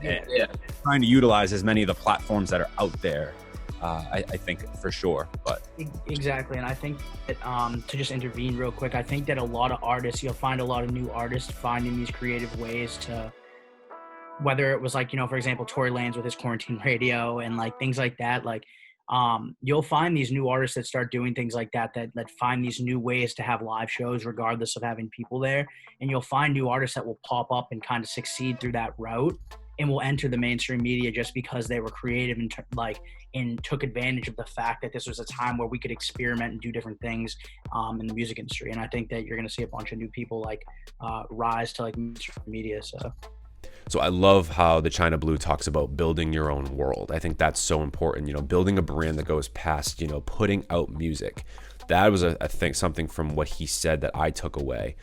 trying to utilize as many of the platforms that are out there. I think for sure, but exactly. And I think that, to just intervene real quick, I think that a lot of artists, you'll find a lot of new artists finding these creative ways to, whether it was like, for example, Tory Lanez with his quarantine radio and like things like that, like, you'll find these new artists that start doing things like that find these new ways to have live shows regardless of having people there. And you'll find new artists that will pop up and kind of succeed through that route and will enter the mainstream media just because they were creative and took advantage of the fact that this was a time where we could experiment and do different things in the music industry. And I think that you're going to see a bunch of new people like rise to like mainstream media. So I love how the China Blue talks about building your own world. I think that's so important, building a brand that goes past, putting out music. That was, I think, something from what he said that I took away.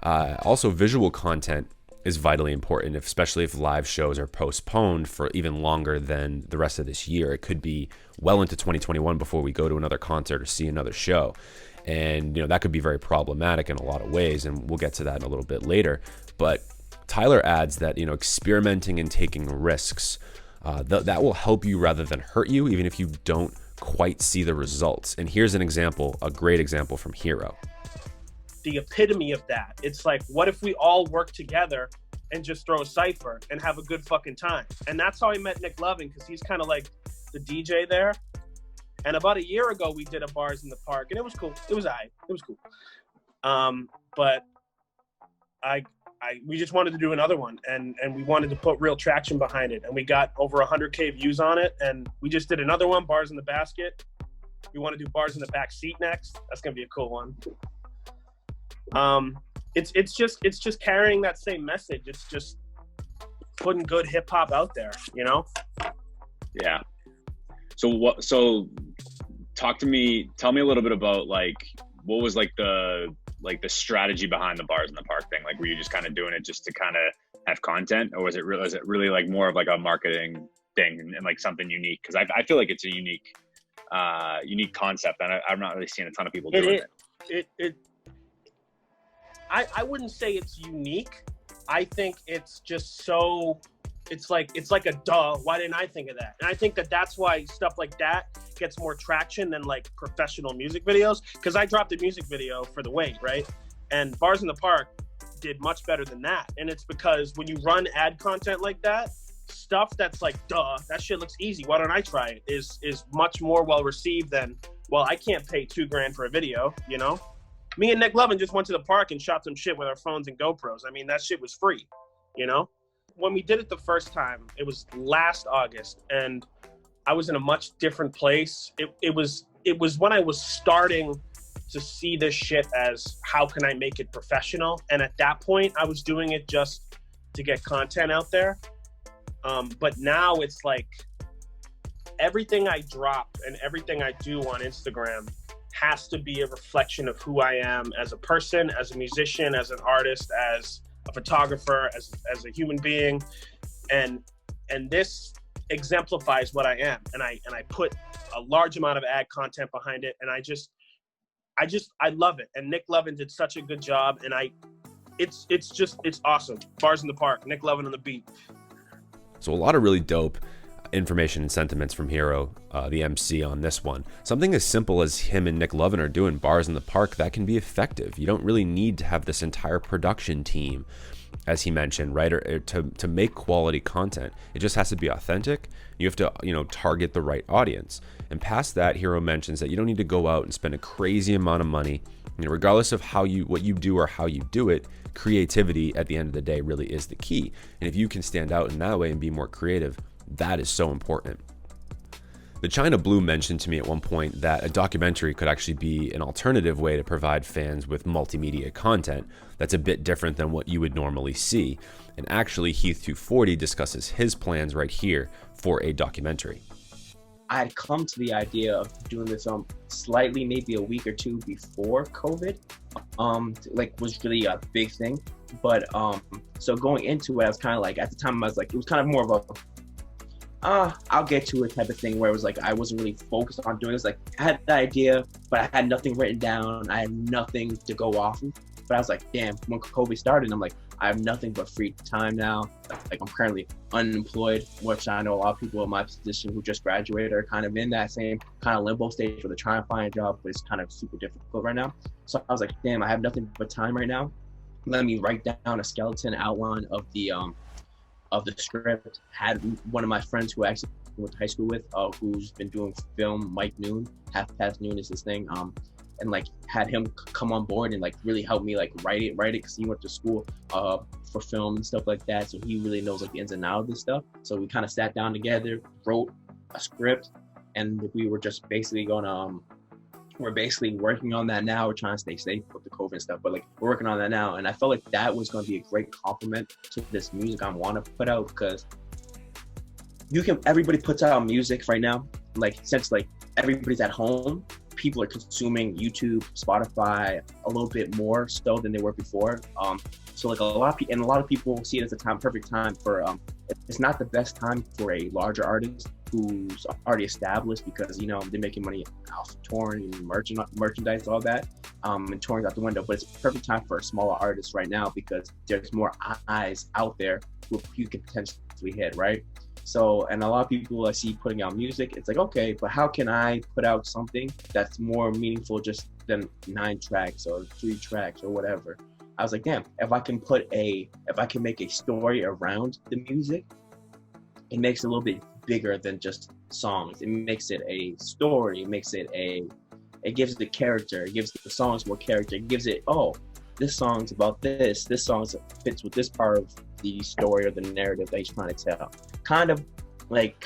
Also, visual content is vitally important, especially if live shows are postponed for even longer than the rest of this year. It could be well into 2021 before we go to another concert or see another show. And, that could be very problematic in a lot of ways. And we'll get to that in a little bit later. But Tyler adds that, experimenting and taking risks, that will help you rather than hurt you, even if you don't quite see the results. And here's an example, a great example from Hero. The epitome of that. It's like, what if we all work together and just throw a cypher and have a good fucking time? And that's how I met Nick Loving, because he's kind of like the DJ there. And about a year ago, we did a Bars in the Park, and it was cool. It was cool. But we just wanted to do another one, and we wanted to put real traction behind it, and we got over 100K views on it, and we just did another one, Bars in the Basket. We want to do Bars in the Back Seat next. That's gonna be a cool one. It's just carrying that same message. It's just putting good hip hop out there, Yeah. So tell me a little bit about like what was like the strategy behind the Bars in the Park thing. Like, were you just kind of doing it just to kind of have content, or was it really like more of like a marketing thing and like something unique? Because I feel like it's a unique concept, and I'm not really seeing a ton of people doing it. I wouldn't say it's unique. I think it's just so, it's like a duh. Why didn't I think of that? And I think that's why stuff like that gets more traction than like professional music videos. Because I dropped a music video for The Wait, right? And Bars in the Park did much better than that. And it's because when you run ad content like that, stuff that's like, duh, that shit looks easy, why don't I try it, is much more well received than, well, I can't pay $2,000 for a video, Me and Nick Lovin just went to the park and shot some shit with our phones and GoPros. I mean, that shit was free, When we did it the first time, it was last August, and I was in a much different place. It was when I was starting to see this shit as, how can I make it professional? And at that point, I was doing it just to get content out there. But now it's like everything I drop and everything I do on Instagram has to be a reflection of who I am as a person, as a musician, as an artist, as a photographer, as a human being. And this exemplifies what I am. And I put a large amount of ad content behind it. And I just I love it. And Nick Levin did such a good job. And it's awesome. Bars in the Park, Nick Levin on the beat. So a lot of really dope information and sentiments from Hero, the Emcee, on this one. Something as simple as him and Nick Levin are doing Bars in the Park, that can be effective. You don't really need to have this entire production team, as he mentioned, right, or to make quality content. It just has to be authentic. You have to, target the right audience. And past that, Hero mentions that you don't need to go out and spend a crazy amount of money. Regardless of what you do or how you do it, creativity at the end of the day really is the key. And if you can stand out in that way and be more creative, that is so important. The China Blue mentioned to me at one point that a documentary could actually be an alternative way to provide fans with multimedia content that's a bit different than what you would normally see. And actually, Heath240 discusses his plans right here for a documentary. I had come to the idea of doing this slightly maybe a week or two before COVID, was really a big thing. But so going into it, I was kind of like, at the time I was like, it was kind of more of a I'll get to it type of thing, where it was like I wasn't really focused on doing this. Like, I had the idea, but I had nothing written down. I had nothing to go off of. But I was like, damn, when COVID started, I'm like, I have nothing but free time now. Like, I'm currently unemployed, which I know a lot of people in my position who just graduated are kind of in that same kind of limbo stage where they're trying to find a job, but it's kind of super difficult right now. So I was like, damn, I have nothing but time right now. Let me write down a skeleton outline of the script. Had one of my friends who I actually went to high school with, who's been doing film, Mike Noon, Half Past Noon is his thing. And like had him come on board and like really help me like write it because he went to school for film and stuff like that, so he really knows like the ins and outs of this stuff. So we kind of sat down together, wrote a script, and we were just basically we're basically working on that now. We're trying to stay safe with the COVID stuff, but like we're working on that now, and I felt like that was going to be a great compliment to this music I want to put out, because everybody puts out music right now, like since like everybody's at home, people are consuming YouTube, Spotify a little bit more so than they were before. So like a lot of people see it as a perfect time for, it's not the best time for a larger artist who's already established, because, they're making money off touring and merchandise, all that, and touring's out the window. But it's a perfect time for a smaller artist right now, because there's more eyes out there who you could potentially hit, right? So, and a lot of people I see putting out music, it's like, okay, but how can I put out something that's more meaningful just than 9 tracks or 3 tracks or whatever? I was like, damn, if I can make a story around the music, it makes it a little bit bigger than just songs. It makes it a story. It gives the character, it gives the songs more character. It gives it, this song's about this song fits with this part of the story or the narrative that he's trying to tell. Kind of like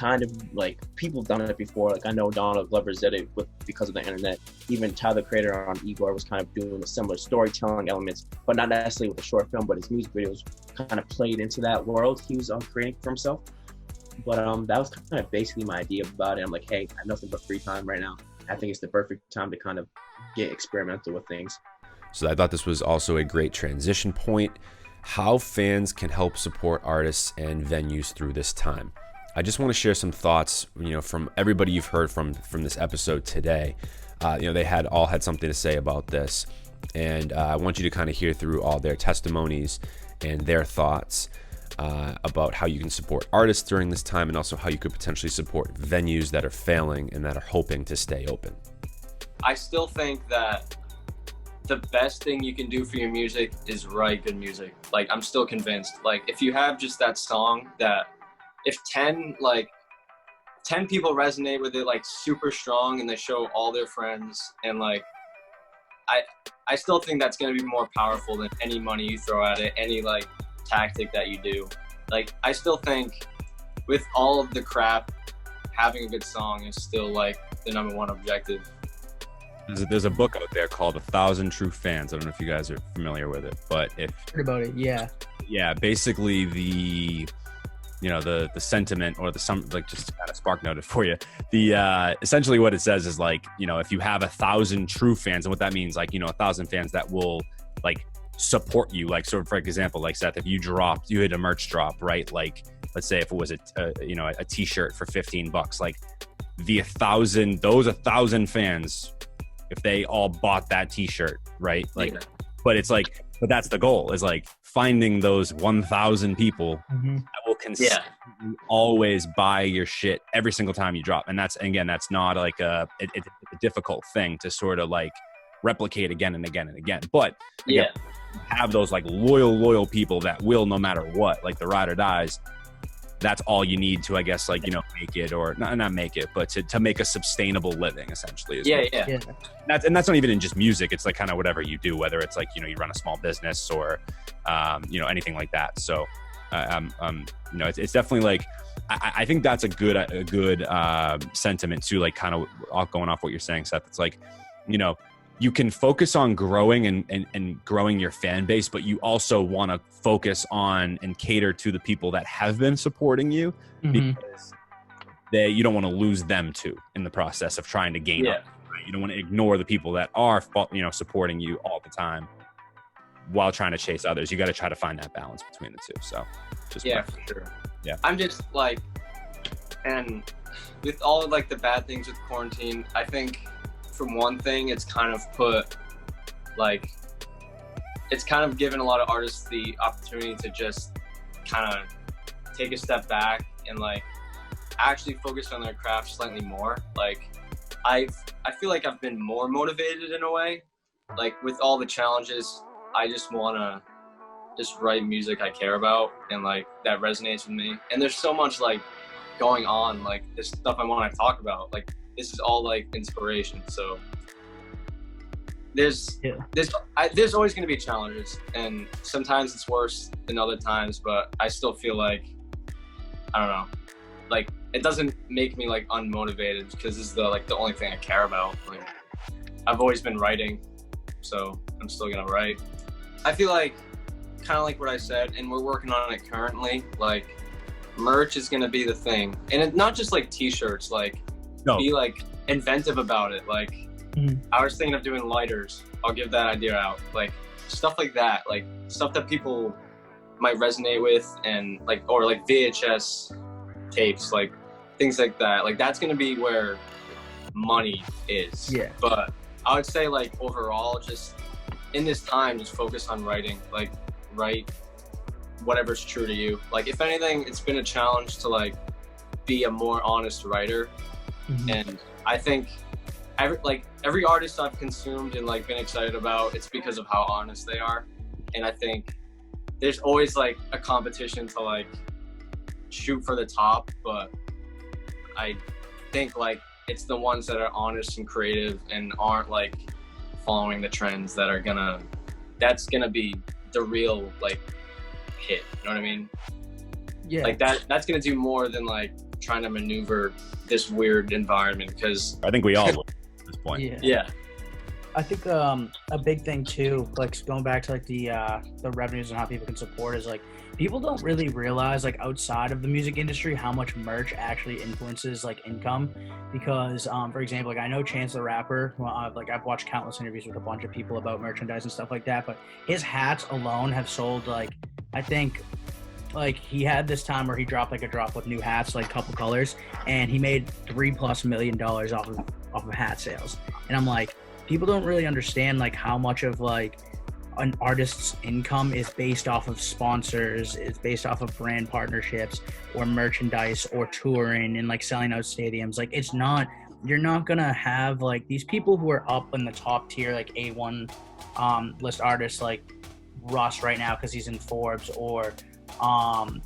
people done it before. Like I know Donald Glover did it because of the internet. Even Tyler, the Creator, on Igor was kind of doing a similar storytelling elements, but not necessarily with a short film, but his music videos kind of played into that world he was creating for himself. But that was kind of basically my idea about it. I'm like, hey, I have nothing but free time right now. I think it's the perfect time to kind of get experimental with things. So I thought this was also a great transition point. How fans can help support artists and venues through this time. I just want to share some thoughts, from everybody you've heard from this episode today. They all had something to say about this, and I want you to kind of hear through all their testimonies and their thoughts about how you can support artists during this time, and also how you could potentially support venues that are failing and that are hoping to stay open. I still think that the best thing you can do for your music is write good music. Like, I'm still convinced. Like, if you have just that song that if 10 people resonate with it like super strong and they show all their friends, and like I still think that's going to be more powerful than any money you throw at it, any like tactic that you do. Like, I still think with all of the crap, having a good song is still like the number one objective. There's a book out there called 1,000 True Fans. I don't know if you guys are familiar with it, but Heard about it, yeah. Yeah, basically the sentiment, or just to kind of spark note it for you. The essentially what it says is like, if you have 1,000 true fans, and what that means, like, 1,000 fans that will like support you. Like, so for example, like Seth, if you hit a merch drop, right? Like, let's say if it was a t-shirt for $15, like those 1,000 fans if they all bought that t-shirt, right? Like, Yeah. but it's like, but that's the goal, is like finding those 1,000 people that will consistently always buy your shit every single time you drop. And that's, again, that's not like it's a difficult thing to sort of like replicate again and again and again. But again, have those like loyal people that will, no matter what, like the ride or dies. That's all you need to, I guess, like, you know, make it, or not make it, but to make a sustainable living, essentially. Yeah. And that's not even in just music. It's like kind of whatever you do, whether it's like, you know, you run a small business or, you know, anything like that. So, you know, it's definitely like, I think that's a good sentiment too, like kind of going off what you're saying, Seth. It's like, you know, you can focus on growing and growing your fan base, but you also want to focus on and cater to the people that have been supporting you, because you don't want to lose them too in the process of trying to gain up. Right? You don't want to ignore the people that are, you know, supporting you all the time while trying to chase others. You got to try to find that balance between the two. So just for sure. Yeah. I'm just like, and with all of like the bad things with quarantine, I think, from one thing, it's kind of given a lot of artists the opportunity to just kind of take a step back and like actually focus on their craft slightly more. Like I feel like I've been more motivated in a way. Like with all the challenges, I just want to just write music I care about and like that resonates with me. And there's so much like going on, like this stuff I want to talk about. Like this is all like inspiration. So there's always going to be challenges, and sometimes it's worse than other times, but I still feel like, I don't know, like it doesn't make me like unmotivated, because this is the only thing I care about. Like I've always been writing, so I'm still gonna write. I feel like kind of like what I said, and we're working on it currently, like merch is gonna be the thing, and it's not just like t-shirts, like be like inventive about it. Like I was thinking of doing lighters. I'll give that idea out. Like stuff like that, like stuff that people might resonate with, and like, or like VHS tapes, like things like that. Like that's gonna be where money is. Yeah. But I would say like overall, just in this time, just focus on writing. Like write whatever's true to you. Like if anything, it's been a challenge to like be a more honest writer. And I think every artist I've consumed and like been excited about, it's because of how honest they are. And I think there's always like a competition to like shoot for the top, but I think like it's the ones that are honest and creative and aren't like following the trends that's gonna be the real like hit. You know what I mean? Yeah. Like that's gonna do more than like trying to maneuver this weird environment, because I think we all would at this point. Yeah. I think a big thing too, like going back to like the revenues and how people can support, is like people don't really realize like outside of the music industry how much merch actually influences like income. Because for example, like I know Chance the Rapper, like I've watched countless interviews with a bunch of people about merchandise and stuff like that, but his hats alone have sold like, I think like he had this time where he dropped like a drop with new hats, like couple colors, and he made $3+ million off of hat sales. And I'm like, people don't really understand like how much of like an artist's income is based off of sponsors, it's based off of brand partnerships or merchandise or touring and like selling out stadiums. Like it's not, you're not gonna have like these people who are up in the top tier, like A1 list artists like Russ right now because he's in Forbes, or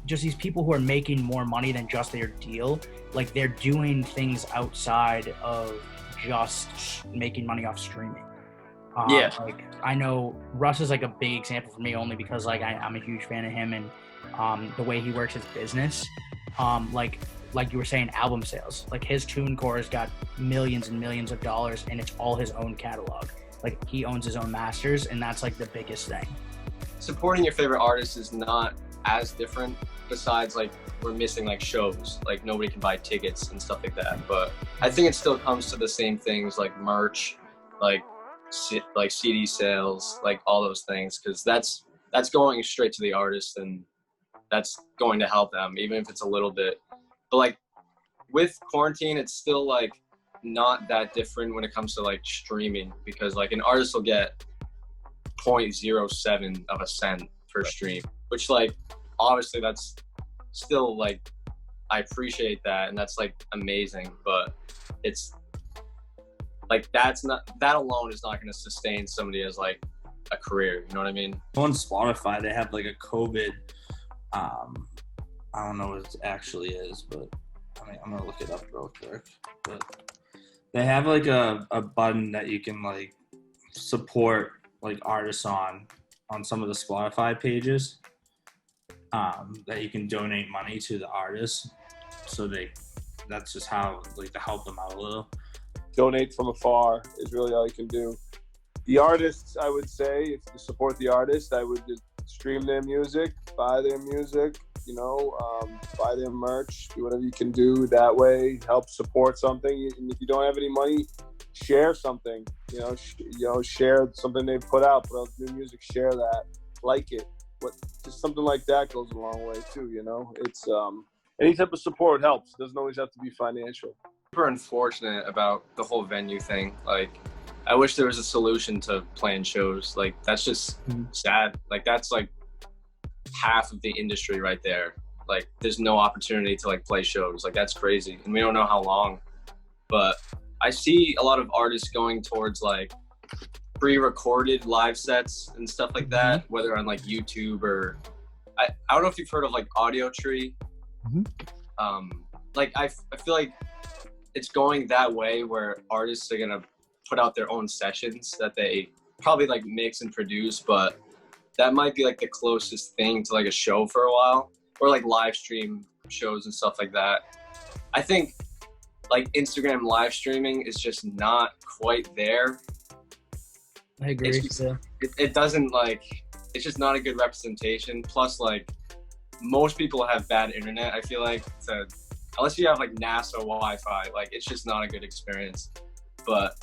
just these people who are making more money than just their deal. Like they're doing things outside of just making money off streaming. Like I know Russ is like a big example for me, only because like I'm a huge fan of him and the way he works his business. Like you were saying, album sales, like his TuneCore has got millions and millions of dollars, and it's all his own catalog. Like he owns his own masters, and that's like the biggest thing. Supporting your favorite artist is not as different, besides like we're missing like shows, like nobody can buy tickets and stuff like that, but I think it still comes to the same things, like merch, like CD sales, like all those things, because that's going straight to the artist, and that's going to help them, even if it's a little bit. But like with quarantine, it's still like not that different when it comes to like streaming, because like an artist will get 0.07 of a cent per stream, which like obviously that's still like, I appreciate that and that's like amazing, but it's like that alone is not going to sustain somebody as like a career, you know what I mean? On Spotify they have like a COVID I don't know what it actually is, but I mean, I'm gonna look it up real quick. But they have like a button that you can like support like artists on some of the Spotify pages, that you can donate money to the artists. So that's just how like to help them out a little. Donate from afar is really all you can do. The artists, I would say, if you support the artist, I would just stream their music, buy their music, you know, buy their merch, do whatever you can do that way, help support something. And if you don't have any money, share something, you know, share something they've put out new music, share that, like it. Just something like that goes a long way too, you know. It's any type of support helps. It doesn't always have to be financial. Super unfortunate about the whole venue thing. Like, I wish there was a solution to playing shows. Like, that's just sad. Like, that's like half of the industry right there. Like, there's no opportunity to like play shows. Like, that's crazy. And we don't know how long. But I see a lot of artists going towards like pre-recorded live sets and stuff like that, whether on like YouTube or I don't know if you've heard of like Audio Tree. Like I feel like it's going that way where artists are gonna put out their own sessions that they probably like mix and produce, but that might be like the closest thing to like a show for a while, or like live stream shows and stuff like that. I think like Instagram live streaming is just not quite there. I agree. It doesn't like, it's just not a good representation. Plus like most people have bad internet. I feel like unless you have like NASA Wi-Fi, like it's just not a good experience. But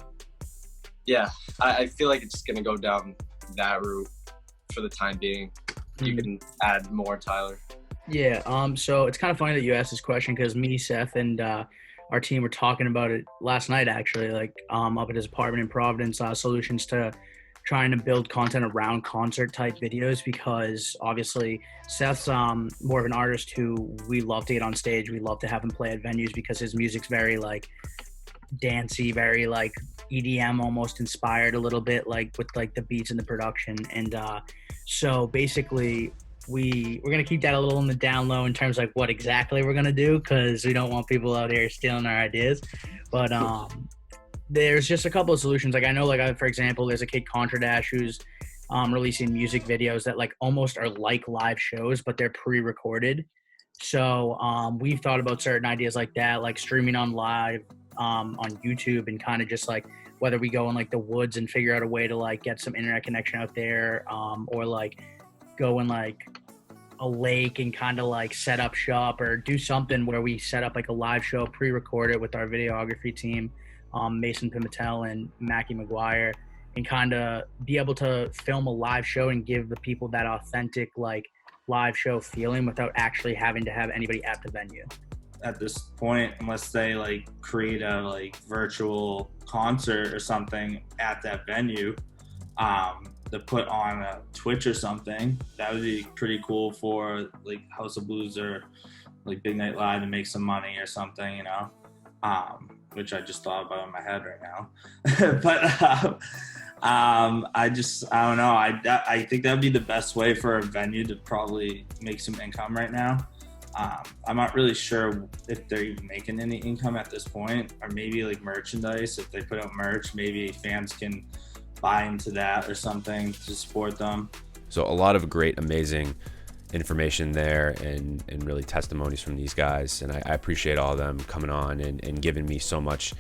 yeah, I feel like it's gonna go down that route for the time being. You can add more, Tyler. Yeah. So it's kind of funny that you asked this question because me, Seth, and our team were talking about it last night, actually, like up at his apartment in Providence, solutions to trying to build content around concert type videos, because obviously Seth's more of an artist who we love to get on stage. We love to have him play at venues because his music's very like dancey, very like EDM almost inspired a little bit, like with like the beats and the production. And so basically we're going to keep that a little on the down low in terms of like what exactly we're going to do, because we don't want people out here stealing our ideas. But there's just a couple of solutions. Like I know, like for example, there's a kid Contra Dash who's releasing music videos that like almost are like live shows, but they're pre-recorded. So we've thought about certain ideas like that, like streaming on live on YouTube, and kind of just like whether we go in like the woods and figure out a way to like get some internet connection out there, or like go in like a lake and kind of like set up shop, or do something where we set up like a live show, pre-record it with our videography team, Mason Pimentel and Mackie McGuire, and kind of be able to film a live show and give the people that authentic like live show feeling without actually having to have anybody at the venue. At this point, unless they like create a like virtual concert or something at that venue, to put on a Twitch or something, that would be pretty cool for like House of Blues or like Big Night Live to make some money or something, you know, which I just thought about in my head right now. But I don't know. I think that would be the best way for a venue to probably make some income right now. I'm not really sure if they're even making any income at this point, or maybe like merchandise. If they put out merch, maybe fans can buy into that or something to support them. So a lot of great, amazing information there, and really testimonies from these guys. And I appreciate all of them coming on and giving me so much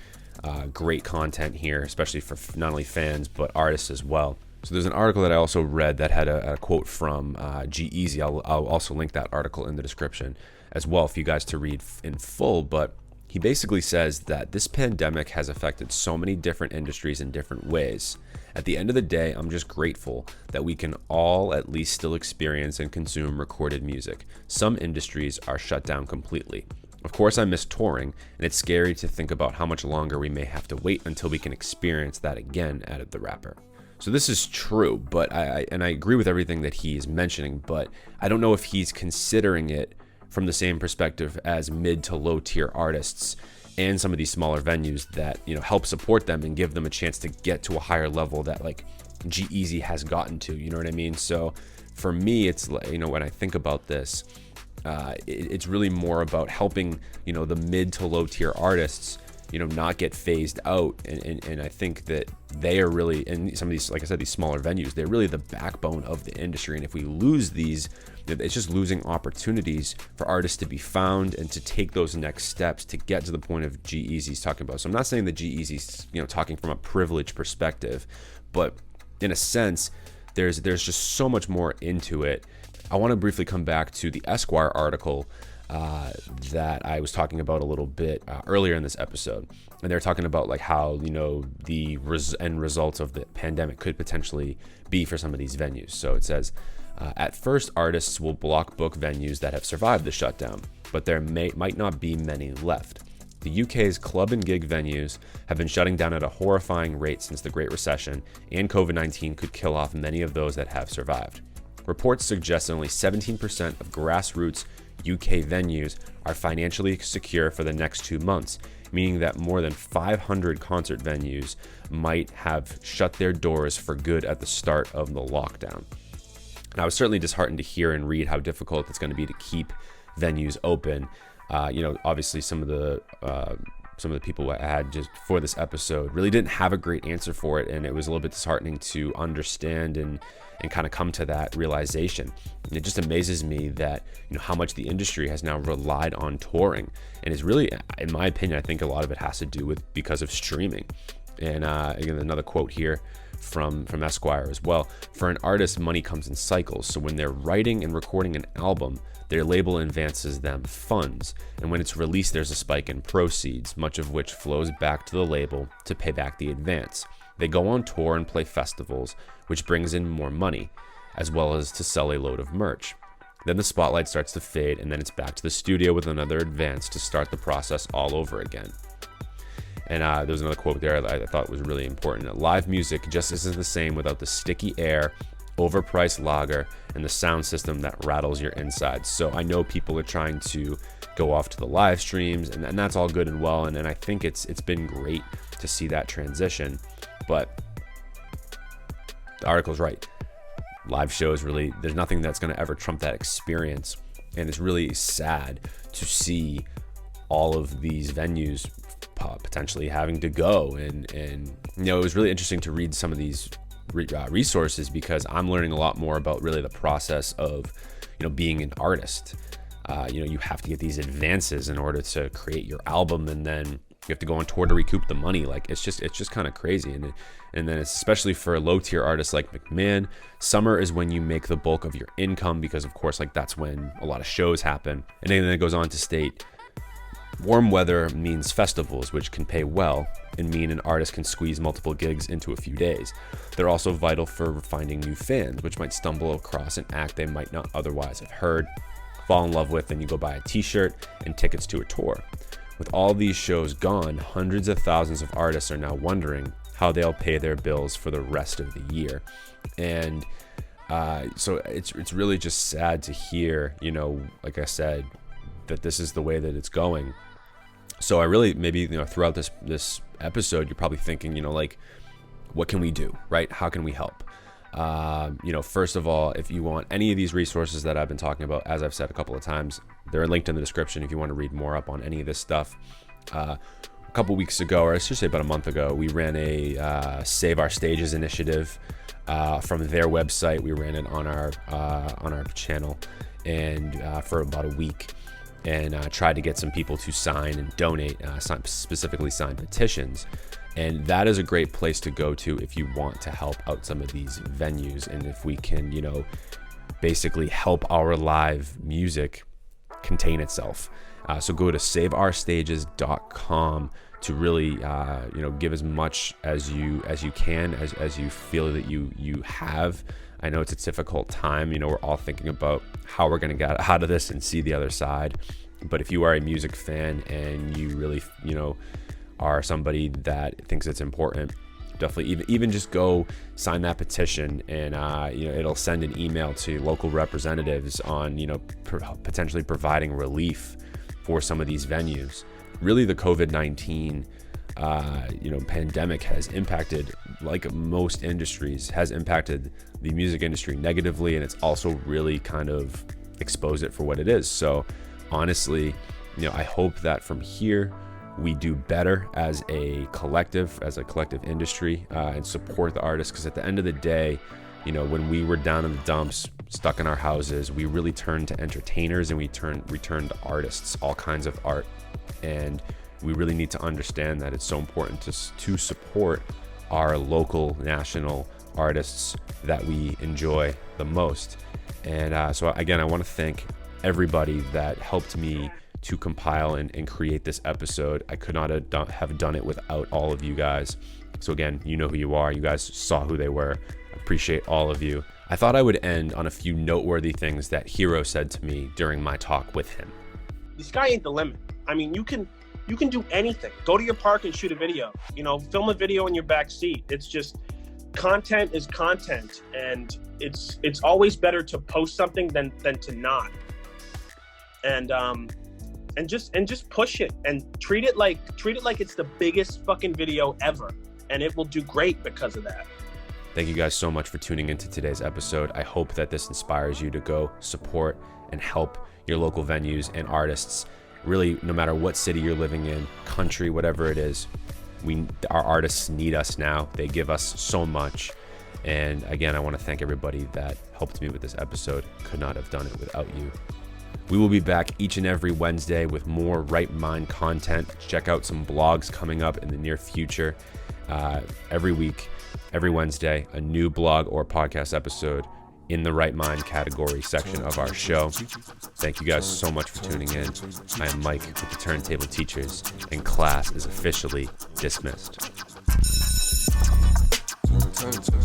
great content here, especially for not only fans, but artists as well. So there's an article that I also read that had a quote from G-Eazy. I'll also link that article in the description as well for you guys to read in full. But he basically says that this pandemic has affected so many different industries in different ways. At the end of the day, I'm just grateful that we can all at least still experience and consume recorded music. Some industries are shut down completely. Of course, I miss touring, and it's scary to think about how much longer we may have to wait until we can experience that again," added the rapper. So this is true, but I agree with everything that he's mentioning, but I don't know if he's considering it from the same perspective as mid to low tier artists and some of these smaller venues that, you know, help support them and give them a chance to get to a higher level that like G-Eazy has gotten to, you know what I mean? So for me, it's like, you know, when I think about this, it's really more about helping, you know, the mid to low tier artists, you know, not get phased out. And I think that they are really, and some of these, like I said, these smaller venues, they're really the backbone of the industry. And if we lose these, it's just losing opportunities for artists to be found and to take those next steps to get to the point of G-Eazy's talking about. So I'm not saying that G-Eazy's, you know, talking from a privileged perspective, but in a sense, there's just so much more into it. I want to briefly come back to the Esquire article that I was talking about a little bit earlier in this episode. And they're talking about like how, you know, the end results of the pandemic could potentially be for some of these venues. So it says, at first, artists will block book venues that have survived the shutdown, but there might not be many left. The UK's club and gig venues have been shutting down at a horrifying rate since the Great Recession, and COVID-19 could kill off many of those that have survived. Reports suggest that only 17% of grassroots UK venues are financially secure for the next 2 months, meaning that more than 500 concert venues might have shut their doors for good at the start of the lockdown. And I was certainly disheartened to hear and read how difficult it's going to be to keep venues open. You know, obviously some of the people I had just for this episode really didn't have a great answer for it, and it was a little bit disheartening to understand and kind of come to that realization. And it just amazes me that, you know, how much the industry has now relied on touring, and is really, in my opinion, I think a lot of it has to do with because of streaming. And again, another quote here from Esquire as well. For an artist, money comes in cycles. So when they're writing and recording an album, their label advances them funds. And when it's released, there's a spike in proceeds, much of which flows back to the label to pay back the advance. They go on tour and play festivals, which brings in more money, as well as to sell a load of merch. Then the spotlight starts to fade, and then it's back to the studio with another advance to start the process all over again. And there was another quote there that I thought was really important. Live music just isn't the same without the sticky air, overpriced lager, and the sound system that rattles your insides. So I know people are trying to go off to the live streams, and that's all good and well. And I think it's been great to see that transition. But the article's right. Live shows really, there's nothing that's going to ever trump that experience. And it's really sad to see all of these venues potentially having to go. And you know, it was really interesting to read some of these resources, because I'm learning a lot more about really the process of, you know, being an artist. You know, you have to get these advances in order to create your album, and then you have to go on tour to recoup the money. Like it's just kind of crazy. And then especially for low tier artists like McMahon, summer is when you make the bulk of your income, because of course, like that's when a lot of shows happen. And then it goes on to state, warm weather means festivals, which can pay well and mean an artist can squeeze multiple gigs into a few days. They're also vital for finding new fans, which might stumble across an act they might not otherwise have heard, fall in love with, and you go buy a t-shirt and tickets to a tour. With all these shows gone, hundreds of thousands of artists are now wondering how they'll pay their bills for the rest of the year. And so it's really just sad to hear, you know, like I said, that this is the way that it's going. So I really, maybe, you know, throughout this episode, you're probably thinking, you know, like, what can we do, right? How can we help? You know, first of all, if you want any of these resources that I've been talking about, as I've said a couple of times, they're linked in the description if you want to read more up on any of this stuff. A couple weeks ago, or I should say about a month ago, we ran a Save Our Stages initiative from their website. We ran it on our channel, and for about a week, and tried to get some people to sign and donate, specifically sign petitions. And that is a great place to go to if you want to help out some of these venues, and if we can, you know, basically help our live music contain itself. So go to saveourstages.com to really, you know, give as much as you can, as you feel that you have. I know it's a difficult time. You know, we're all thinking about how we're going to get out of this and see the other side. But if you are a music fan and you really, are somebody that thinks it's important, definitely even just go sign that petition, and it'll send an email to local representatives on potentially providing relief for some of these venues. Really, the COVID-19 pandemic has impacted, like most industries, has impacted the music industry negatively, and it's also really kind of exposed it for what it is. So honestly, I hope that from here we do better as a collective industry, and support the artists, because at the end of the day, when we were down in the dumps, stuck in our houses, we really turned to entertainers, and we returned to artists, all kinds of art. And we really need to understand that it's so important to support our local, national artists that we enjoy the most. And so again, I want to thank everybody that helped me to compile and create this episode. I could not have done it without all of you guys. So again, you know who you are. You guys saw who they were. I appreciate all of you. I thought I would end on a few noteworthy things that Hero said to me during my talk with him. The sky ain't the limit. I mean, you can do anything. Go to your park and shoot a video. Film a video in your back seat. It's just, content is content, and it's always better to post something than to not. And just push it and treat it like it's the biggest fucking video ever, and it will do great because of that. Thank you guys so much for tuning into today's episode. I hope that this inspires you to go support and help your local venues and artists. Really, no matter what city you're living in, country, whatever it is, our artists need us now. They give us so much. And again, I want to thank everybody that helped me with this episode. Could not have done it without you. We will be back each and every Wednesday with more Right Mind content. Check out some blogs coming up in the near future. Every week, every Wednesday, a new blog or podcast episode in the Right Mind category section of our show. Thank you guys so much for tuning in. I am Mike with the Turntable Teachers, and class is officially dismissed. Turntable.